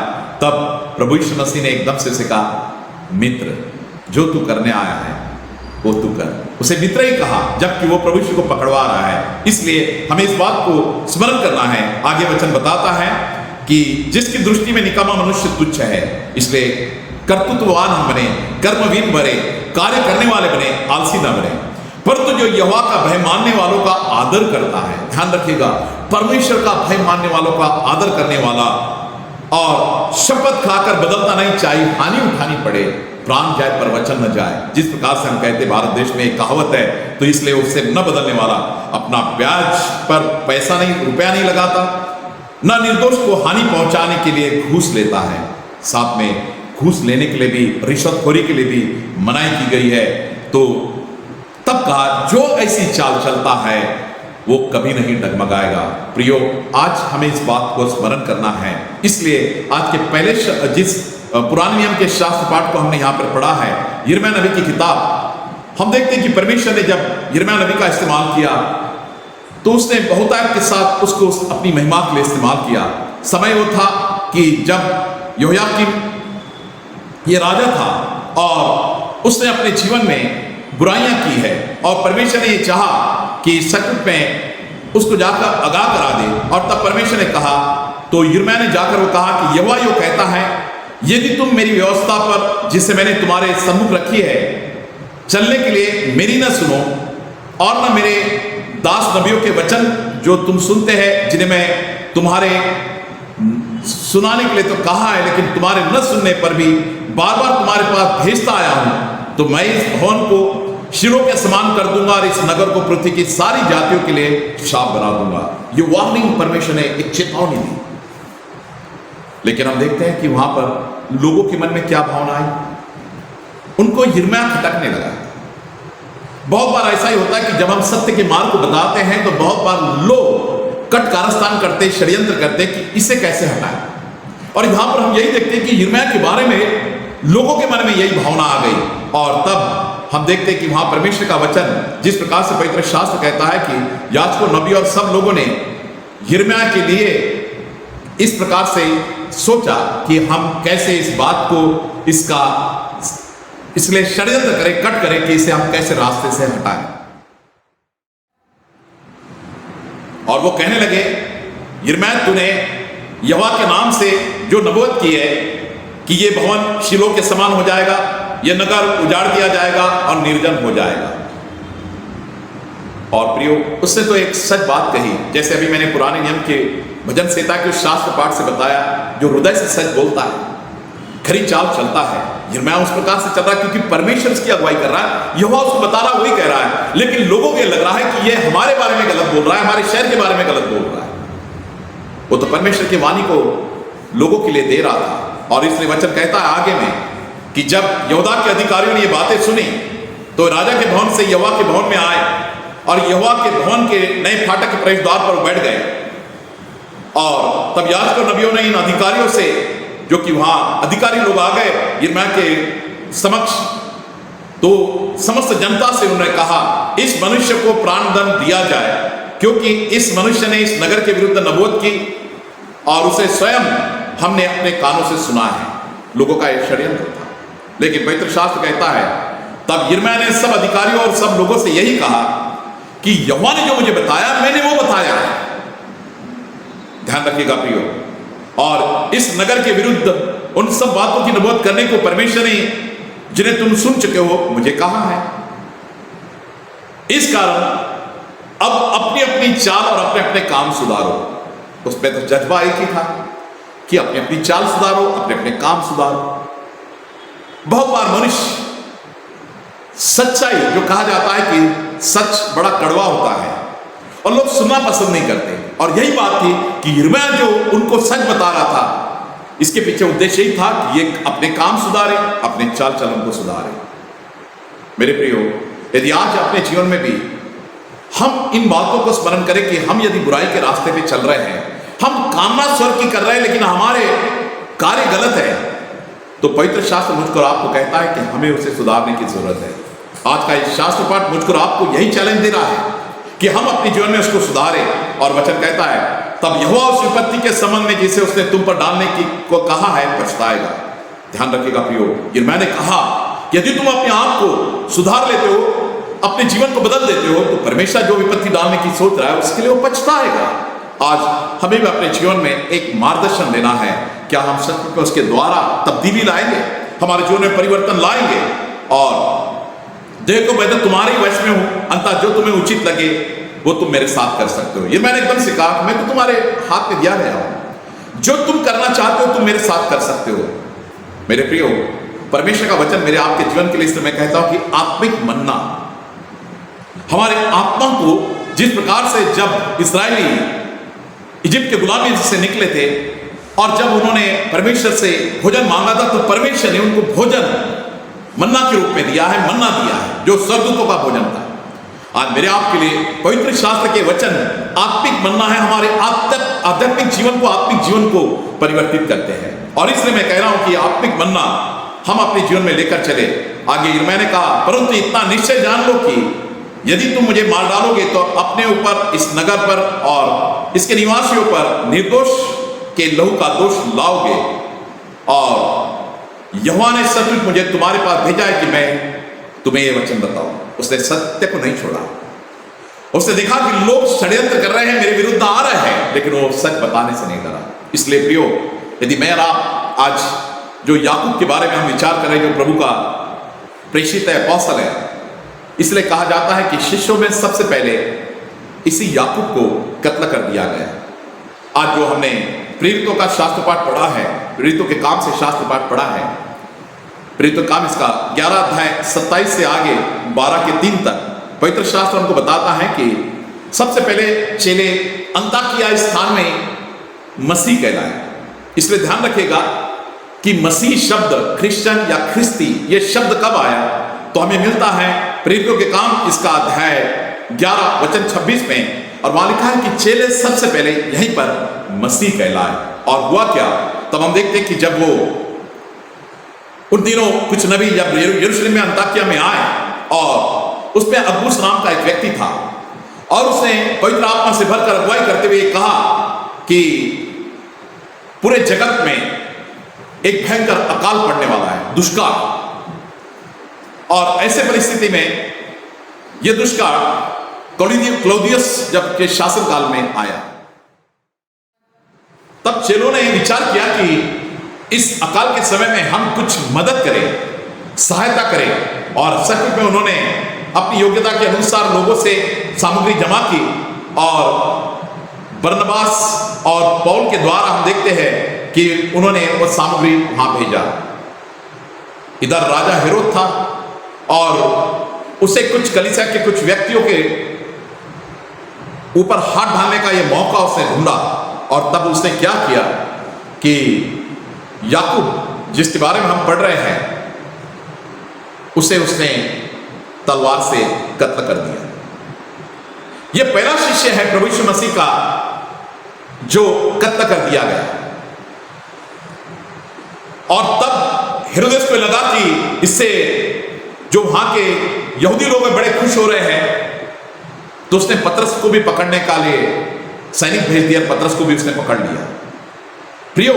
तब प्रभु यीशु मसीह ने एकदम से उसे कहा, मित्र जो तू करने आया है वो तू कर। उसे मित्र ही कहा, जबकि वो प्रभु यीशु को पकड़वा रहा है। इसलिए हमें इस बात को स्मरण करना है। आगे वचन बताता है कि जिसकी दृष्टि में निकम्मा मनुष्य तुच्छ है, इसलिए कर्तृत्ववान हम बने, कर्मवीर बने, कार्य करने वाले बने, आलसी न बने, परंतु जो यहोवा का भय मानने वालों का आदर करता है। ध्यान रखिएगा, परमेश्वर का भय मानने वालों का आदर करने वाला, और शपथ खाकर बदलता नहीं, चाहे हानि उठानी पड़े, प्राण जाए पर वचन न जाए। जिस प्रकार से हम कहते भारत देश में एक कहावत है, तो इसलिए उससे न बदलने वाला अपना ब्याज पर पैसा नहीं, रुपया नहीं लगाता, न निर्दोष को हानि पहुंचाने के लिए घूस लेता है। साथ में घूस लेने के लिए भी, रिश्वतखोरी के लिए भी मनाही की गई है। तो तब कहा, जो ऐसी चाल चलता है वो कभी नहीं डगमगाएगा। प्रियो, आज हमें इस बात को स्मरण करना है। इसलिए आज के पहले जिस पुराने नियम के शास्त्र पाठ को हमने यहाँ पर पढ़ा है, यिर्मयाह नबी की किताब, हम देखते हैं कि परमेश्वर ने जब यिर्मयाह नबी का इस्तेमाल किया, तो उसने बहुतायत के साथ उसको अपनी महिमा के लिए इस्तेमाल किया। समय वो था कि जब यहोयाकीम ये राजा था और उसने अपने जीवन में बुराइयां की है, और परमेश्वर ने ये चाहा कि सचमुच में उसको जाकर आगाह करा दे। और तब परमेश्वर ने कहा, तो यिर्मयाह ने जाकर वो कहा कि यहोवा यो कहता है, यदि तुम मेरी व्यवस्था पर जिसे मैंने तुम्हारे सम्मुख रखी है चलने के लिए मेरी न सुनो, और न मेरे दास नबियों के वचन जो तुम सुनते हैं, जिन्हें मैं तुम्हारे सुनाने के लिए तो कहा है, लेकिन तुम्हारे न सुनने पर भी बार बार तुम्हारे पास भेजता आया हूं, तो मैं इस भवन को शिलोह के समान कर दूंगा और इस नगर को पृथ्वी की सारी जातियों के लिए शाप बना दूंगा। ये वार्निंग परमेश्वर ने, एक चेतावनी दी। लेकिन हम देखते हैं कि वहां पर लोगों के मन में क्या भावना आई, उनको यिर्मयाह खटकने लगा। बहुत बार ऐसा ही होता है कि जब हम सत्य के मार्ग को बताते हैं, तो बहुत बार लोग कट कारस्तान करते, षड्यंत्र करते कि इसे कैसे हटाएं। और यहां पर हम यही देखते हैं कि यिर्मयाह के बारे में लोगों के मन में यही भावना आ गई। और तब हम देखते हैं कि वहां परमेश्वर का वचन, जिस प्रकार से पवित्र शास्त्र कहता है कि याजकों, नबी और सब लोगों ने यिर्मयाह के लिए इस प्रकार से सोचा कि हम कैसे इस बात को, इसका इसलिए षड्यंत्र करें, कट करें कि इसे हम कैसे रास्ते से हटाएं। और वो कहने लगे, यिर्मयाह, तूने यहोवा के नाम से जो नबूवत की है कि ये भवन शिलोह के समान हो जाएगा, यह नगर उजाड़ दिया जाएगा और निर्जन हो जाएगा। और प्रियो, उसने तो एक सच बात कही, जैसे अभी मैंने पुराने नियम के भजन संहिता के उस शास्त्र पाठ से बताया, जो हृदय से सच बोलता है, खरी चाल चलता है। यिर्मयाह उस प्रकार से चल रहा है क्योंकि परमेश्वर उसकी अगुवाई कर रहा है, यहोवा उसको बता रहा है, वही कह रहा है, लेकिन लोगों को लग रहा है कि ये हमारे बारे में गलत बोल रहा है, हमारे शहर के बारे में गलत बोल रहा है। वो तो परमेश्वर की वाणी को लोगों के लिए दे रहा था। और इसलिए वचन कहता है आगे में कि जब यहूदा के अधिकारियों ने ये बातें सुनी तो राजा के भवन से यहोवा के भवन में आए और यहोवा के भवन के नए फाटक के प्रवेश द्वार पर बैठ गए। और तब याजक और नबियों ने इन अधिकारियों से, जो कि वहां अधिकारी लोग आ गए यिर्मयाह के समक्ष, तो समस्त जनता से उन्होंने कहा, इस मनुष्य को प्राणदंड दिया जाए, क्योंकि इस मनुष्य ने इस नगर के विरुद्ध नबूवत की और उसे स्वयं हमने अपने कानों से सुना है। लोगों का यह षड्यंत्र था। लेकिन पवित्र शास्त्र कहता है तब यिर्मयाह ने सब अधिकारियों और सब लोगों से यही कहा कि यहोवा ने जो मुझे बताया, मैंने वो बताया है। ध्यान रखिएगा प्रियो, और इस नगर के विरुद्ध उन सब बातों की नबूवत करने को परमेश्वर ने, जिन्हें तुम सुन चुके हो, मुझे कहा है। इस कारण अब अपनी अपनी चाल और अपने अपने काम सुधारो। उसमें तो जज्बा एक ही था कि अपनी अपनी चाल सुधारो, अपने अपने काम सुधारो। बहुत बार मनुष्य सच्चाई, जो कहा जाता है कि सच बड़ा कड़वा होता है और लोग सुनना पसंद नहीं करते, और यही बात थी कि यिर्मयाह जो उनको सच बता रहा था, इसके पीछे उद्देश्य ही था कि ये अपने काम सुधारे, अपने चाल चलन को सुधारे। मेरे प्रियो, यदि आज अपने जीवन में भी हम इन बातों को स्मरण करें कि हम यदि बुराई के रास्ते पे चल रहे हैं, हम कामना स्वर्ग की कर रहे हैं, लेकिन हमारे कार्य गलत है, तो पवित्र शास्त्र मुझको और आपको कहता है कि हमें उसे सुधारने की जरूरत है। आज का ये शास्त्र पाठ मुझको और आपको यही चैलेंज दे रहा है कि हम अपने जीवन में उसको सुधारें। और वचन कहता है तब यहोवा उस विपत्ति के संबंध में जिसे उसने तुम पर डालने की को कहा है पछताएगा। ध्यान रखिएगा प्रियो, यिर्मयाह ने कहा यदि तुम अपने आप को सुधार लेते हो, अपने जीवन को बदल देते हो, तो परमेश्वर जो विपत्ति डालने की सोच रहा है उसके लिए वो पछताएगा। आज हमें भी अपने जीवन में एक मार्गदर्शन लेना है। क्या हम सत्य में उसके द्वारा तब्दीली लाएंगे, हमारे जीवन में परिवर्तन लाएंगे? और देखो मैं तो तुम्हारे वश में हूं, अंततः जो तुम्हें उचित लगे वो तुम मेरे साथ कर सकते हो। ये मैंने एकदम से कहा, मैं तो तुम्हारे हाथ में दिया गया हूं, जो तुम करना चाहते हो तुम मेरे साथ कर सकते हो। मेरे प्रियो, परमेश्वर का वचन मेरे आपके जीवन के लिए इसलिए मैं कहता हूं कि आत्मिक मन्ना हमारे आत्मा को, जिस प्रकार से जब इस्राएली इजिप्ट के गुलामी से निकले थे और जब उन्होंने परमेश्वर से भोजन मांगा था, तो परमेश्वर ने उनको भोजन मन्ना के रूप में दिया है, मन्ना दिया है, जो स्वर्गदूतों का भोजन था। आज मेरे आपके लिए पवित्र शास्त्र के वचन आत्मिक मन्ना है, हमारे आध्यात्मिक जीवन को, आत्मिक जीवन को परिवर्तित करते हैं। और इसलिए मैं कह रहा हूं कि आत्मिक मन्ना हम अपने जीवन में लेकर चले। आगे यिर्मयाह ने कहा, परंतु इतना निश्चय जान लो कि यदि तुम मुझे मार डालोगे तो अपने ऊपर, इस नगर पर और इसके निवासियों पर निर्दोष के लहू का दोष लाओगे। और यहोवा ने सचमुच मुझे तुम्हारे पास भेजा है कि मैं तुम्हें यह वचन बताऊं। उसने सत्य को नहीं छोड़ा। उसने देखा कि लोग षड्यंत्र कर रहे हैं, मेरे विरुद्ध आ रहे हैं, लेकिन वो सच बताने से नहीं डरा। इसलिए प्रियो, यदि मैं और आप आज जो याकूब के बारे में हम विचार करें, जो प्रभु का प्रेषित है, अपोस्तल है, इसलिए कहा जाता है कि शिष्यों में सबसे पहले इसी याकूब को कत्ल कर दिया गया। आज जो हमने प्रेरितों का शास्त्र पाठ पढ़ा है, प्रेरितों के काम से शास्त्र पाठ पढ़ा है, प्रेरितों काम इसका 11 अध्याय 27 से आगे 12 के 3 तक पवित्र शास्त्र हमको बताता है कि सबसे पहले चेले अंताकिया स्थान में मसीह कहलाए। इसलिए ध्यान रखिएगा कि मसीह शब्द, क्रिश्चियन या ख्रिस्ती, ये शब्द कब आया, तो हमें मिलता है प्रेरितों के काम इसका अध्याय 11 वचन 26 में। और वहां लिखा है कि चेले सबसे पहले यहीं पर मसीह कहलाए। और हुआ क्या, तब हम देखते हैं कि जब वो उन दिनों कुछ नबी जब यरूशलेम में अंताकिया में आए, और उसमें अगबुस नाम का एक व्यक्ति था, और उसने पवित्र आत्मा से भरकर अगुवाई करते हुए कहा कि पूरे जगत में एक भयंकर अकाल पड़ने वाला है, दुष्काल। और ऐसे परिस्थिति में यह दुष्काल क्लौदियस जब के शासनकाल में आया, तब चेलों ने विचार किया कि इस अकाल के समय में हम कुछ मदद करें, सहायता करें। और सच में उन्होंने अपनी योग्यता के अनुसार लोगों से सामग्री जमा की और बरनबास और पौल के द्वारा हम देखते हैं कि उन्होंने वो सामग्री वहां भेजा। इधर राजा हेरोद था और उसे कुछ कलीसिया के कुछ व्यक्तियों के ऊपर हाथ डालने का यह मौका उसने ढूंढा और तब उसने क्या किया कि याकूब जिसके बारे में हम पढ़ रहे हैं उसे उसने तलवार से कत्ल कर दिया। यह पहला शिष्य है प्रभु यीशु मसीह का जो कत्ल कर दिया गया। और तब हेरोदेस को लगा कि इससे जो वहां के यहूदी लोग बड़े खुश हो रहे हैं, तो उसने पतरस को भी पकड़ने का लिए सैनिक भेज दिया। पतरस को भी उसने पकड़ लिया। प्रियो,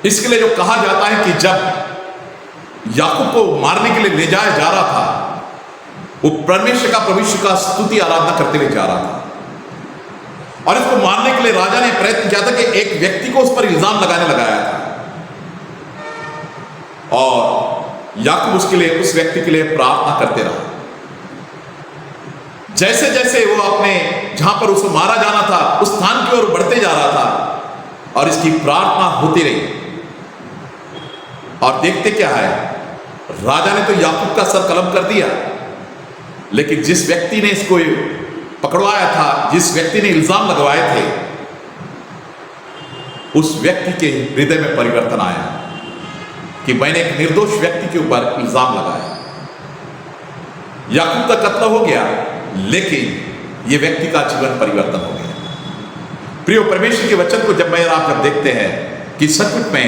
इसके लिए जो कहा जाता है कि जब याकूब को मारने के लिए ले जाया जा रहा था, वो परमेश्वर का प्रभु यीशु का स्तुति आराधना करते हुए जा रहा था और इसको मारने के लिए राजा ने प्रयत्न किया था कि एक व्यक्ति को उस पर इल्जाम लगाने लगाया था और याकूब उसके लिए, उस व्यक्ति के लिए प्रार्थना करते रहा। जैसे जैसे वो अपने जहां पर उसको मारा जाना था उस स्थान की ओर बढ़ते जा रहा था और इसकी प्रार्थना होती रही। और देखते क्या है, राजा ने तो याकूब का सर कलम कर दिया, लेकिन जिस व्यक्ति ने इसको पकड़वाया था, जिस व्यक्ति ने इल्जाम लगवाए थे, उस व्यक्ति के हृदय में परिवर्तन आया कि मैंने एक निर्दोष व्यक्ति के ऊपर इल्जाम लगाया। याकूब का कत्ल हो गया, लेकिन यह व्यक्ति का जीवन परिवर्तन हो गया। प्रिय परमेश्वर के वचन को जब आप देखते हैं कि सचमुच में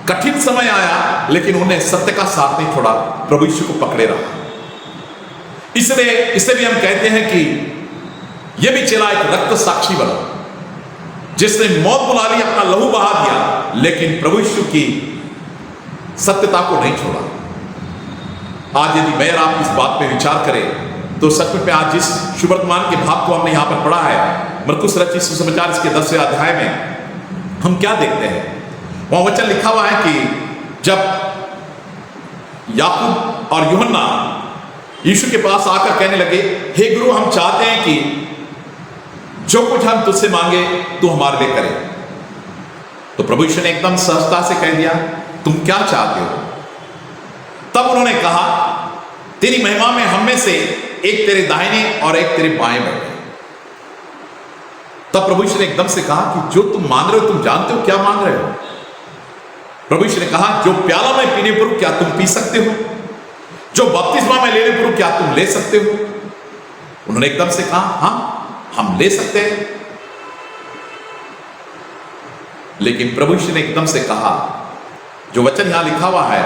कठिन समय आया, लेकिन उन्हें सत्य का साथ नहीं छोड़ा, प्रभु यीशु को पकड़े रहा। इसलिए इसे भी हम कहते हैं कि यह भी चला एक रक्त साक्षी बना, जिसने मौत बुला ली, अपना लहू बहा दिया, लेकिन प्रभु यीशु की सत्यता को नहीं छोड़ा। आज यदि मैं आप इस बात पे विचार करें तो सचमुच में आज जिस शुभ वर्तमान के भाग को हमने यहां पर पढ़ा है, मरकुस रचित सुसमाचार इसके 10वें अध्याय में, हम क्या देखते हैं? वहां वचन लिखा हुआ है कि जब याकूब और यूहन्ना यीशु के पास आकर कहने लगे, हे गुरु, हम चाहते हैं कि जो कुछ हम तुझसे मांगे तू हमारे लिए करे। तो प्रभु यीशु ने एकदम सहजता से कह दिया, तुम क्या चाहते हो? तब उन्होंने कहा, तेरी महिमा में हम में से एक तेरे दाहिने और एक तेरे बाएं बैठे। तब प्रभु यीशु ने एकदम से कहा कि जो तुम मांग रहे हो, तुम जानते हो क्या मांग रहे हो? प्रभु यीशु ने कहा, जो प्याला मैं पीने पर क्या तुम पी सकते हो? जो बपतिस्मा में लेने पर क्या तुम ले सकते हो? उन्होंने एकदम से कहा, हाँ, हम ले सकते हैं। लेकिन प्रभु यीशु ने एकदम से कहा, जो वचन यहां लिखा हुआ है,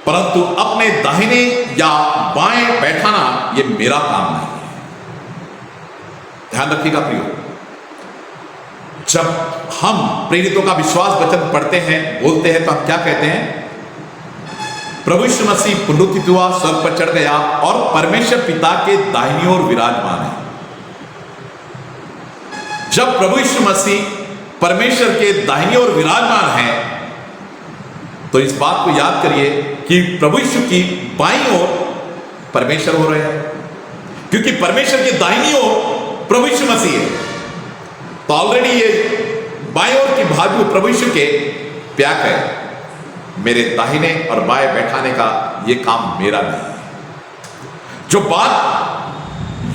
परंतु अपने दाहिने या बाएं बैठाना यह मेरा काम नहीं है। ध्यान रखिएगा प्रियो, जब हम प्रेरितों का विश्वास वचन पढ़ते हैं, बोलते हैं, तो हम क्या कहते हैं? प्रभु यीशु मसीह पुनरुत्थित हुआ, स्वर्ग पर चढ़ गया और परमेश्वर पिता के दाहिनी ओर विराजमान है। जब प्रभु यीशु मसीह परमेश्वर के दाहिनी ओर विराजमान है, तो इस बात को याद करिए कि प्रभु यीशु की बाईं ओर परमेश्वर हो रहे हैं, क्योंकि परमेश्वर के दाहिनी ओर प्रभु यीशु मसीह है। तो ऑलरेडी ये बाईं ओर की बाजू प्रभु यीशु के प्याक है। मेरे दाहिने और बाएं बैठाने का ये काम मेरा नहीं है। जो बात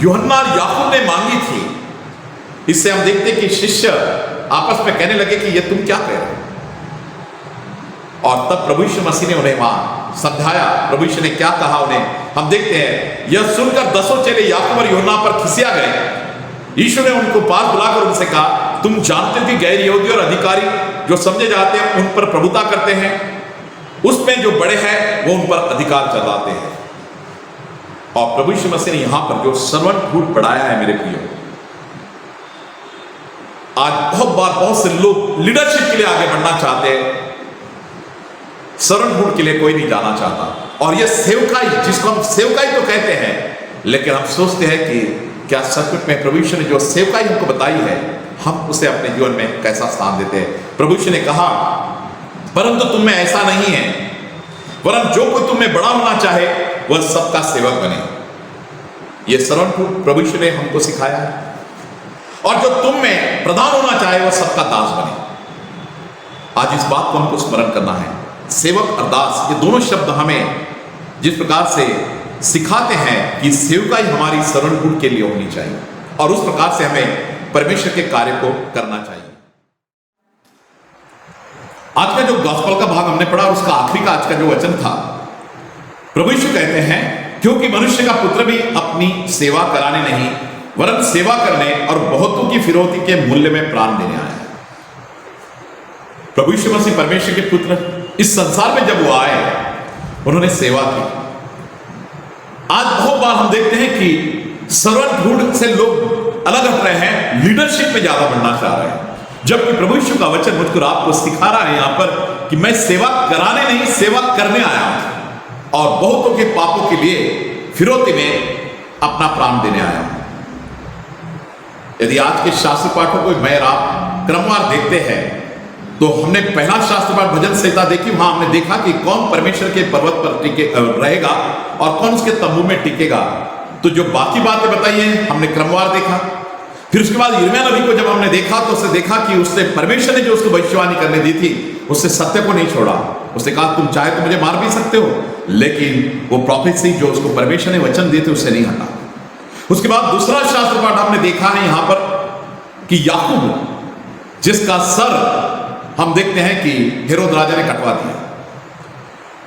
यूहन्ना और याकूब ने मांगी थी, इससे हम देखते हैं कि शिष्य आपस में कहने लगे कि ये तुम क्या कह रहे हो? और तब प्रभु यीशु मसीह ने उन्हें वहां समझाया। प्रभु यीशु ने क्या कहा उन्हें, हम देखते हैं। यह सुनकर 10 चेले याकूब और यूहन्ना पर खिसिया गए। यीशु ने उनको पास बुलाकर उनसे कहा, तुम जानते हो कि गैर यहूदी और अधिकारी जो समझे जाते हैं उन पर प्रभुता करते हैं, उसमें जो बड़े हैं वो उन पर अधिकार जताते हैं। और प्रभु यीशु मसीह ने यहां पर जो सर्वंटहुड बढ़ाया है, मेरे प्रियो, आज बहुत बार बहुत से लोग लीडरशिप के लिए आगे बढ़ना चाहते हैं, सर्वंटहुड के लिए कोई नहीं जाना चाहता। और ये सेवकाई, जिसको हम सेवकाई तो कहते हैं, लेकिन हम सोचते हैं कि क्या सचमुच में प्रभु यीशु ने जो सेवकाई हमको बताई है, हम उसे अपने जीवन में कैसा स्थान देते हैं? प्रभु यीशु ने कहा, परंतु तुम में ऐसा नहीं है, वरन जो कोई तुम में बड़ा होना चाहे वह सबका सेवक बने। ये सर्वंटहुड प्रभु यीशु ने हमको सिखाया है। और जो तुम में प्रधान होना चाहे वह सबका दास बने। आज इस बात को हमको स्मरण करना है। सेवक और दास, ये दोनों शब्द हमें जिस प्रकार से सिखाते हैं कि सेवकाई हमारी सर्वंटहुड के लिए होनी चाहिए और उस प्रकार से हमें परमेश्वर के कार्य को करना चाहिए। आज का जो गॉस्पेल का भाग हमने पढ़ा, उसका आखिरी का आज का जो वचन था, प्रभु यीशु कहते हैं क्योंकि मनुष्य का पुत्र भी अपनी सेवा कराने नहीं वरन सेवा करने और बहुतों की फिरौती के मूल्य में प्राण देने आया। प्रभु यीशु मसीह परमेश्वर के पुत्र इस संसार में जब वो आए, उन्होंने सेवा की। आज बहुत बार हम देखते हैं कि सर्वंटहुड से लोग अलग हट रहे हैं, लीडरशिप में ज्यादा बढ़ना चाह रहे हैं, जबकि प्रभु यीशु का वचन मुझको आपको सिखा रहा है यहां पर कि मैं सेवा कराने नहीं, सेवा करने आया हूं और बहुतों के पापों के लिए फिरौती में अपना प्राण देने आया हूं। यदि आज के शास्त्र पाठों को मैं और आप क्रमवार देखते हैं तो हमने पहला शास्त्र पाठ भजन संहिता देखी। वहां हमने देखा कि कौन परमेश्वर के पर्वत पर टिके रहेगा और कौन उसके तंबू में टिकेगा। तो जो बाकी बातें बताई हैं हमने क्रमवार देखा। फिर उसके बाद यिर्मयाह नबी को जब हमने देखा तो उसने देखा कि उससे परमेश्वर ने जो उसको भविष्यवाणी करने दी थी उससे सत्य को नहीं छोड़ा। उसने कहा तुम चाहे तो मुझे मार भी सकते हो, लेकिन वो प्रोफेसी जो उसको परमेश्वर ने वचन दिए थे उससे नहीं हटा। उसके बाद दूसरा शास्त्र पाठ हमने देखा है यहां पर कि याकूब, जिसका सर हम देखते हैं कि हेरोद राजा ने कटवा दिया,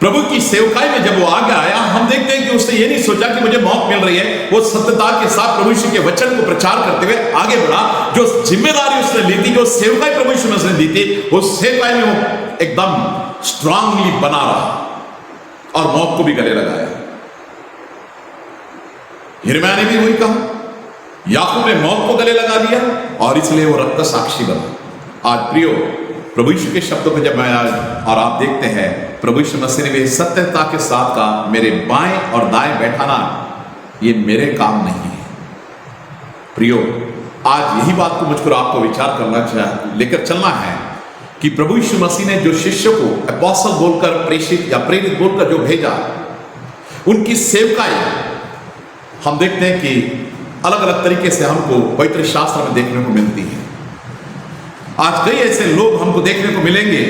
प्रभु की सेवकाई में जब वो आगे आया, हम देखते हैं कि उसने ये नहीं सोचा कि मुझे मौत मिल रही है। वो सत्यता के साथ प्रभु यीशु के वचन को प्रचार करते हुए आगे बढ़ा। जो जिम्मेदारी उसने ली थी, जो सेवकाई प्रभु यीशु ने उसने दी थी, वो सेवकाई में वो एकदम स्ट्रांगली बना रहा और मौत को भी गले लगाया। यिर्मयाह ने भी वही कहा, याकूब ने मौत को गले लगा दिया और इसलिए वो रक्त साक्षी बना। आज प्रियो, प्रभु यीशु के शब्दों को जब मैं आज और आप देखते हैं, प्रभु यीशु मसीह ने भी सत्यता के साथ कहा मेरे बाएं और दाएं बैठाना ये मेरे काम नहीं है। प्रियो, आज यही बात को मुझको आपको विचार करना लेकर चलना है कि प्रभु यीशु मसीह ने जो शिष्यों को अपोस्टल बोलकर, प्रेषित या प्रेरित बोलकर जो भेजा, उनकी सेवकाई हम देखते हैं कि अलग अलग तरीके से हमको पवित्र शास्त्र में देखने को मिलती है। आज कई ऐसे लोग हमको देखने को मिलेंगे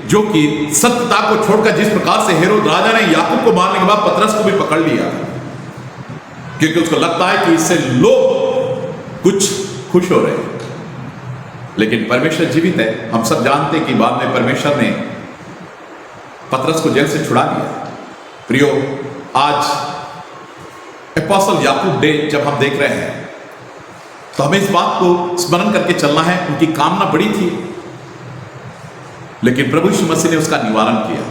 जो कि सत्यता को छोड़कर, जिस प्रकार से हेरोद राजा ने याकूब को मारने के बाद पतरस को भी पकड़ लिया, क्योंकि उसको लगता है कि इससे लोग कुछ खुश हो रहे हैं, लेकिन परमेश्वर जीवित है। हम सब जानते हैं कि बाद में परमेश्वर ने पतरस को जेल से छुड़ा दिया। प्रियो, आज अपोस्टल याकूब डे जब हम देख रहे हैं तो हमें इस बात को स्मरण करके चलना है। उनकी कामना बड़ी थी, लेकिन प्रभु यीशु मसीह ने उसका निवारण किया।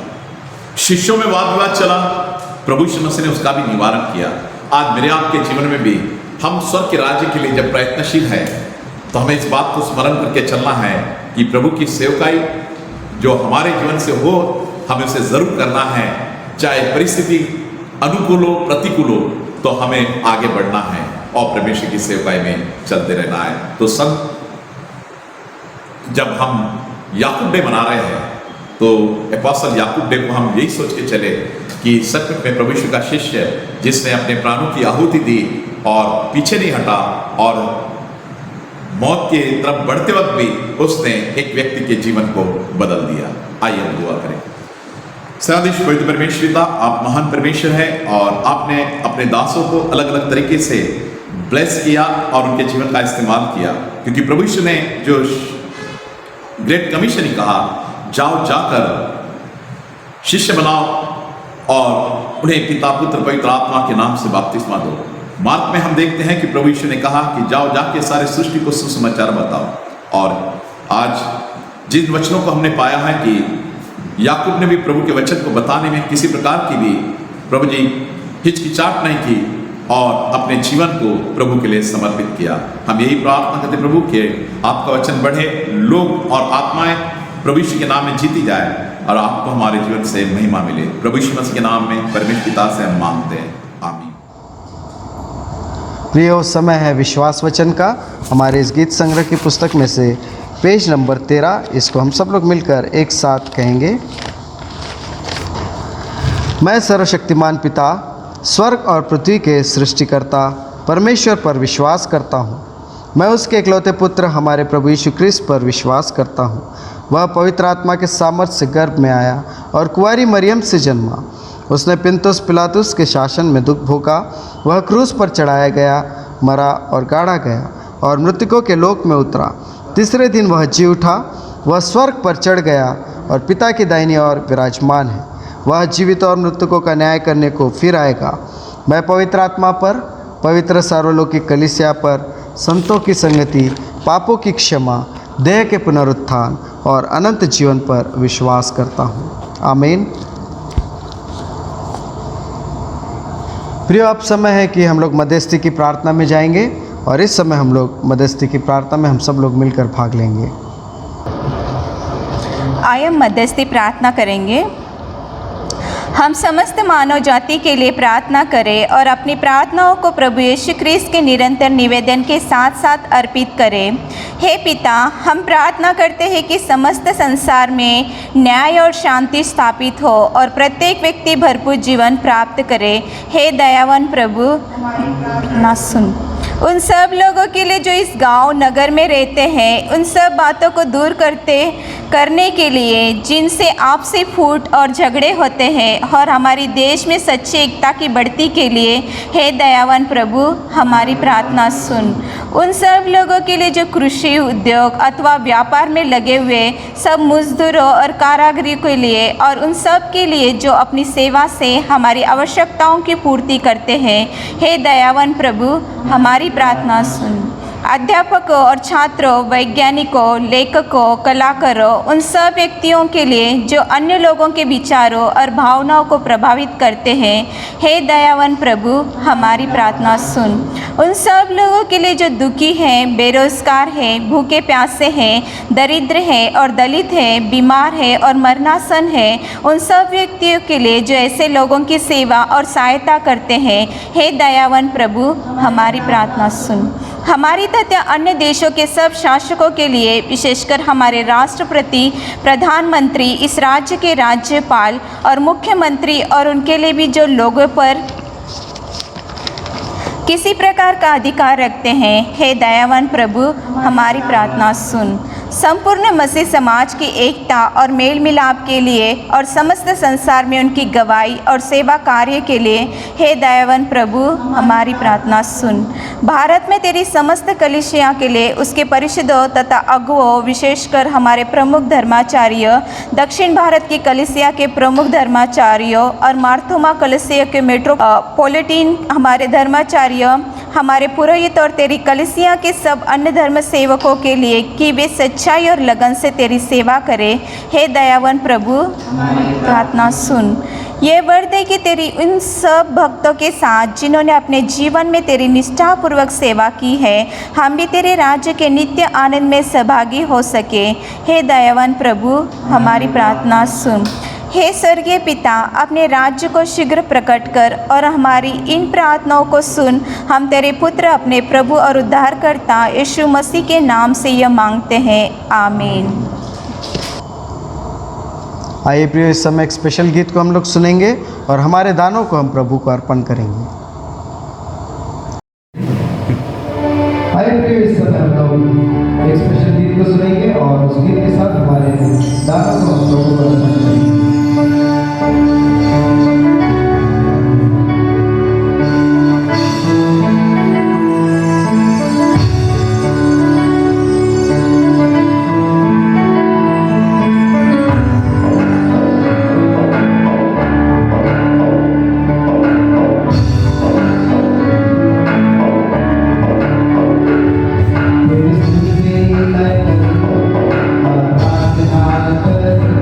शिष्यों में वाद विवाद चला, प्रभु यीशु मसीह ने उसका भी निवारण किया। आज मेरे आपके जीवन में भी हम स्वर्ग के राज्य के लिए जब प्रयत्नशील है तो हमें इस बात को स्मरण करके चलना है कि प्रभु की सेवकाई जो हमारे जीवन से हो, हमें उसे जरूर करना है। चाहे परिस्थिति अनुकूल हो, प्रतिकूल हो, तो हमें आगे बढ़ना है और परमेश्वर की सेवकाई में चलते रहना है। तो सब जब हम याकूब डे मना रहे हैं तो अपोस्टल याकूब डे को हम यही सोच के चले कि सच में प्रभु यीशु का शिष्य जिसने अपने प्राणों की आहुति दी और पीछे नहीं हटा और मौत की तरफ बढ़ते वक्त भी उसने एक व्यक्ति के जीवन को बदल दिया। आइए हम दुआ करें। सदाधीश पवित्र परमेश्वर पिता, आप महान परमेश्वर हैं और आपने अपने दासों को अलग अलग तरीके से ब्लेस किया और उनके जीवन का इस्तेमाल किया, क्योंकि प्रभु यीशु ने जो ग्रेट कमीशन ही कहा, जाओ जाकर शिष्य बनाओ और उन्हें पिता पुत्र पवित्र आत्मा के नाम से बपतिस्मा दो। मार्क में हम देखते हैं कि प्रभु यीशु ने कहा कि जाओ जाके सारे सृष्टि को सुसमाचार बताओ। और आज जिन वचनों को हमने पाया है कि याकूब ने भी प्रभु के वचन को बताने में किसी प्रकार की भी प्रभु जी हिचकिचाहट नहीं की और अपने जीवन को प्रभु के लिए समर्पित किया। हम यही प्रार्थना करते प्रभु के आपका वचन बढ़े, लोग और आत्माएं प्रभु यीशु के नाम में जीती जाए और आपको हमारे जीवन से महिमा मिले। प्रभु यीशु मसीह के नाम में परमेश्वर पिता से हम मांगते हैं, आमीन। प्रिय, समय है विश्वास वचन का। हमारे इस गीत संग्रह की पुस्तक में से पेज नंबर 13, इसको हम सब लोग मिलकर एक साथ कहेंगे। मैं सर्वशक्तिमान पिता, स्वर्ग और पृथ्वी के सृष्टिकर्ता परमेश्वर पर विश्वास करता हूँ। मैं उसके इकलौते पुत्र हमारे प्रभु यीशु ख्रिस्त पर विश्वास करता हूँ। वह पवित्र आत्मा के सामर्थ्य से गर्भ में आया और कुंवारी मरियम से जन्मा। उसने पिलातुस पिलातुस के शासन में दुख भोगा। वह क्रूस पर चढ़ाया गया, मरा और गाड़ा गया और मृतकों के लोक में उतरा। तीसरे दिन वह जी उठा। वह स्वर्ग पर चढ़ गया और पिता की दाहिनी ओर विराजमान है। वह जीवित और मृतकों का न्याय करने को फिर आएगा। मैं पवित्र आत्मा पर, पवित्र सार्वलौकिक कलीसिया पर, संतों की संगति, पापों की क्षमा, देह के पुनरुत्थान और अनंत जीवन पर विश्वास करता हूँ। आमीन। प्रियो, अब समय है कि हम लोग मध्यस्थी की प्रार्थना में जाएंगे और इस समय हम लोग मध्यस्थी की प्रार्थना में हम सब लोग मिलकर भाग लेंगे। आइए मध्यस्थी प्रार्थना करेंगे। हम समस्त मानव जाति के लिए प्रार्थना करें और अपनी प्रार्थनाओं को प्रभु यीशु ख्रिस्त के निरंतर निवेदन के साथ साथ अर्पित करें। हे पिता, हम प्रार्थना करते हैं कि समस्त संसार में न्याय और शांति स्थापित हो और प्रत्येक व्यक्ति भरपूर जीवन प्राप्त करे। हे दयावान प्रभु, ना सुन उन सब लोगों के लिए जो इस गांव नगर में रहते हैं, उन सब बातों को दूर करने के लिए जिनसे आपसी फूट और झगड़े होते हैं और हमारी देश में सच्ची एकता की बढ़ती के लिए हे दयावान प्रभु हमारी प्रार्थना सुन। उन सब लोगों के लिए जो कृषि उद्योग अथवा व्यापार में लगे हुए सब मजदूरों और कारागिरों के लिए और उन सब के लिए जो अपनी सेवा से हमारी आवश्यकताओं की पूर्ति करते हैं, हे दयावान प्रभु हमारी प्रार्थना सुन। अध्यापकों और छात्रों, वैज्ञानिकों, लेखकों, कलाकारों, उन सब व्यक्तियों के लिए जो अन्य लोगों के विचारों और भावनाओं को प्रभावित करते हैं, हे दयावान प्रभु हमारी प्रार्थना सुन। उन सब लोगों के लिए जो दुखी हैं, बेरोजगार हैं, भूखे प्यासे हैं, दरिद्र हैं और दलित हैं, बीमार हैं और मरणासन हैं, उन सब व्यक्तियों के लिए जो ऐसे लोगों की सेवा और सहायता करते हैं, हे दयावान प्रभु हमारी प्रार्थना सुन। हमारी तथा अन्य देशों के सब शासकों के लिए, विशेषकर हमारे राष्ट्रपति, प्रधानमंत्री, इस राज्य के राज्यपाल और मुख्यमंत्री और उनके लिए भी जो लोगों पर किसी प्रकार का अधिकार रखते हैं, हे दयावान प्रभु हमारी प्रार्थना सुन। संपूर्ण मसीह समाज की एकता और मेल मिलाप के लिए और समस्त संसार में उनकी गवाही और सेवा कार्य के लिए, हे दयावान प्रभु हमारी प्रार्थना सुन। भारत में तेरी समस्त कलीसिया के लिए, उसके परिषदों तथा अगुओं, विशेषकर हमारे प्रमुख धर्माचार्य, दक्षिण भारत की कलीसिया के प्रमुख धर्माचार्यों और मार्थोमा कलीसिया के मेट्रोपोलिटन हमारे धर्माचार्य, हमारे पुरोहित और तेरी कलीसिया के सब अन्य धर्म सेवकों के लिए कि वे सच्चाई और लगन से तेरी सेवा करें, हे दयावान प्रभु प्रार्थना सुन। ये वर दे कि तेरी उन सब भक्तों के साथ जिन्होंने अपने जीवन में तेरी निष्ठापूर्वक सेवा की है, हम भी तेरे राज्य के नित्य आनंद में सहभागी हो सके, हे दयावान प्रभु हमारी प्रार्थना सुन। हे स्वर्गीय पिता, अपने राज्य को शीघ्र प्रकट कर और हमारी इन प्रार्थनाओं को सुन। हम तेरे पुत्र अपने प्रभु और उद्धारकर्ता यीशु मसीह के नाम से यह मांगते हैं, आमीन। आइए प्रियो, इस समय एक स्पेशल गीत को हम लोग सुनेंगे और हमारे दानों को हम प्रभु को अर्पण करेंगे। आइए प्रियो, इस समय हम लोग एक स्पेशल गीत को सुनेंगे और उस गीत के साथ हमारे दानों को हम प्रभु को अर्पण करेंगे। तेरी स्तुति मैं करूं और प्रार्थना करूं।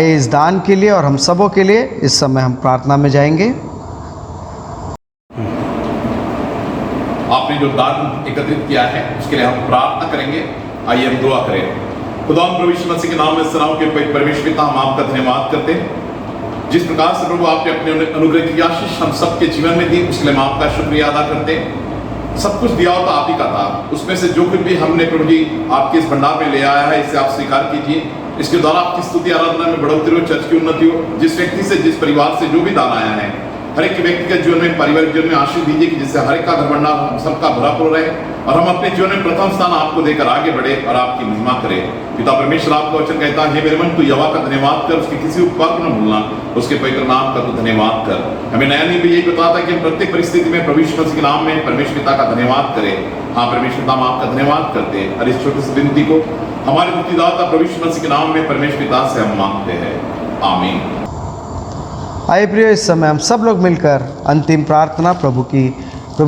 आइए इस दान के लिए और हम सबों के लिए इस समय हम प्रार्थना में जाएंगे। आपने जो दान एकत्रित किया है उसके लिए हम प्रार्थना करेंगे। आइए हम दुआ करें। खुदा प्रभु यीशु मसीह के नाम में सलाम के परमेश्वर पिता, हम आपका धन्यवाद करते हैं जिस प्रकार से प्रभु आपने अपने अनुग्रह की आशीष हम सबके जीवन में दी, उसके लिए हम आपका शुक्रिया अदा करते हैं। सब कुछ दिया होता आप ही का था, उसमें से जो कुछ भी हमने प्रभु जी आपके इस भंडार में ले आया है इसे आप स्वीकार कीजिए। इसके द्वारा आपकी स्तुति आराधना में बढ़ोतरी हो, चर्च की उन्नति हो। जिस व्यक्ति से, जिस परिवार से जो भी दान आया है, हर एक व्यक्ति के जीवन में, पारिवारिक जीवन में आशीष दीजिए कि जिससे हर एक का घर भंडार हम सबका भरापूर रहे और हम अपने जीवन में प्रथम स्थान आपको देकर आगे बढ़े और आपकी महिमा करें। पिता परमेश्वर आपका वचन कहता है, हे मेरे मन तू यहोवा का धन्यवाद कर, उसके किसी उपकार को न भूलना, उसके पवित्र नाम का तू धन्यवाद कर। हमें नया नियम भी यही बताता है कि हम प्रत्येक परिस्थिति में प्रभु यीशु मसीह के नाम में परमेश्वर पिता का धन्यवाद करें। हाँ परमेश्वर पिता, हम आपका धन्यवाद करते हैं और इस छोटी सी विनती को हमारे मुक्तिदाता प्रभु यीशु मसीह के नाम में परमेश्वर पिता से हम मांगते हैं, आमीन। आइए प्रियो, इस समय हम सब लोग मिलकर अंतिम प्रार्थना प्रभु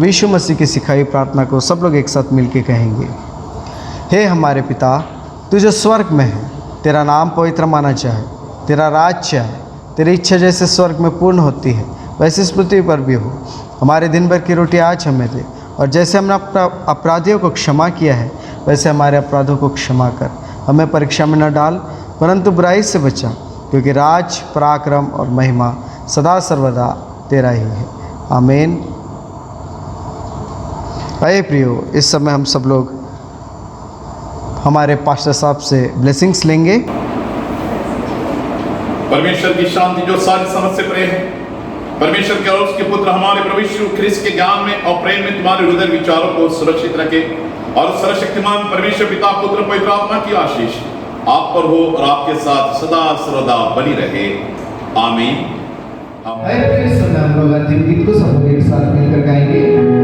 यीशु मसीह की सिखाई प्रार्थना को सब लोग एक साथ मिलकर कहेंगे। हे हमारे पिता, तू जो स्वर्ग में है, तेरा नाम पवित्र माना जाए, तेरा राज्य आए, तेरी इच्छा जैसे स्वर्ग में पूर्ण होती है वैसे इस पृथ्वी पर भी हो। हमारे दिन भर की रोटी आज हमें दे, और जैसे हमने अपराधियों को क्षमा किया है वैसे हमारे अपराधों को क्षमा कर। हमें परीक्षा में न डाल परंतु बुराई से बचा, क्योंकि राज, पराक्रम और महिमा सदा सर्वदा तेरा ही है, आमीन। आइए प्रियो, इस समय हम सब लोग हमारे पास्टर साहब से ब्लेसिंग्स लेंगे। परमेश्वर की शांति जो सारी समझ से परे है, परमेश्वर के और उसके पुत्र हमारे प्रभु यीशु ख्रिस्त के ज्ञान में और प्रेम में तुम्हारे हृदय विचारों को सुरक्षित रखे, और सर्वशक्तिमान परमेश्वर पिता, पुत्र, पवित्र आत्मा की आशीष आप पर हो और आपके साथ सदा सर्वदा बनी रहे, आमीन। आइए प्रिय, इस समय हम लोग अंतिम गीत को सब लोग एक साथ मिलकर गाएंगे।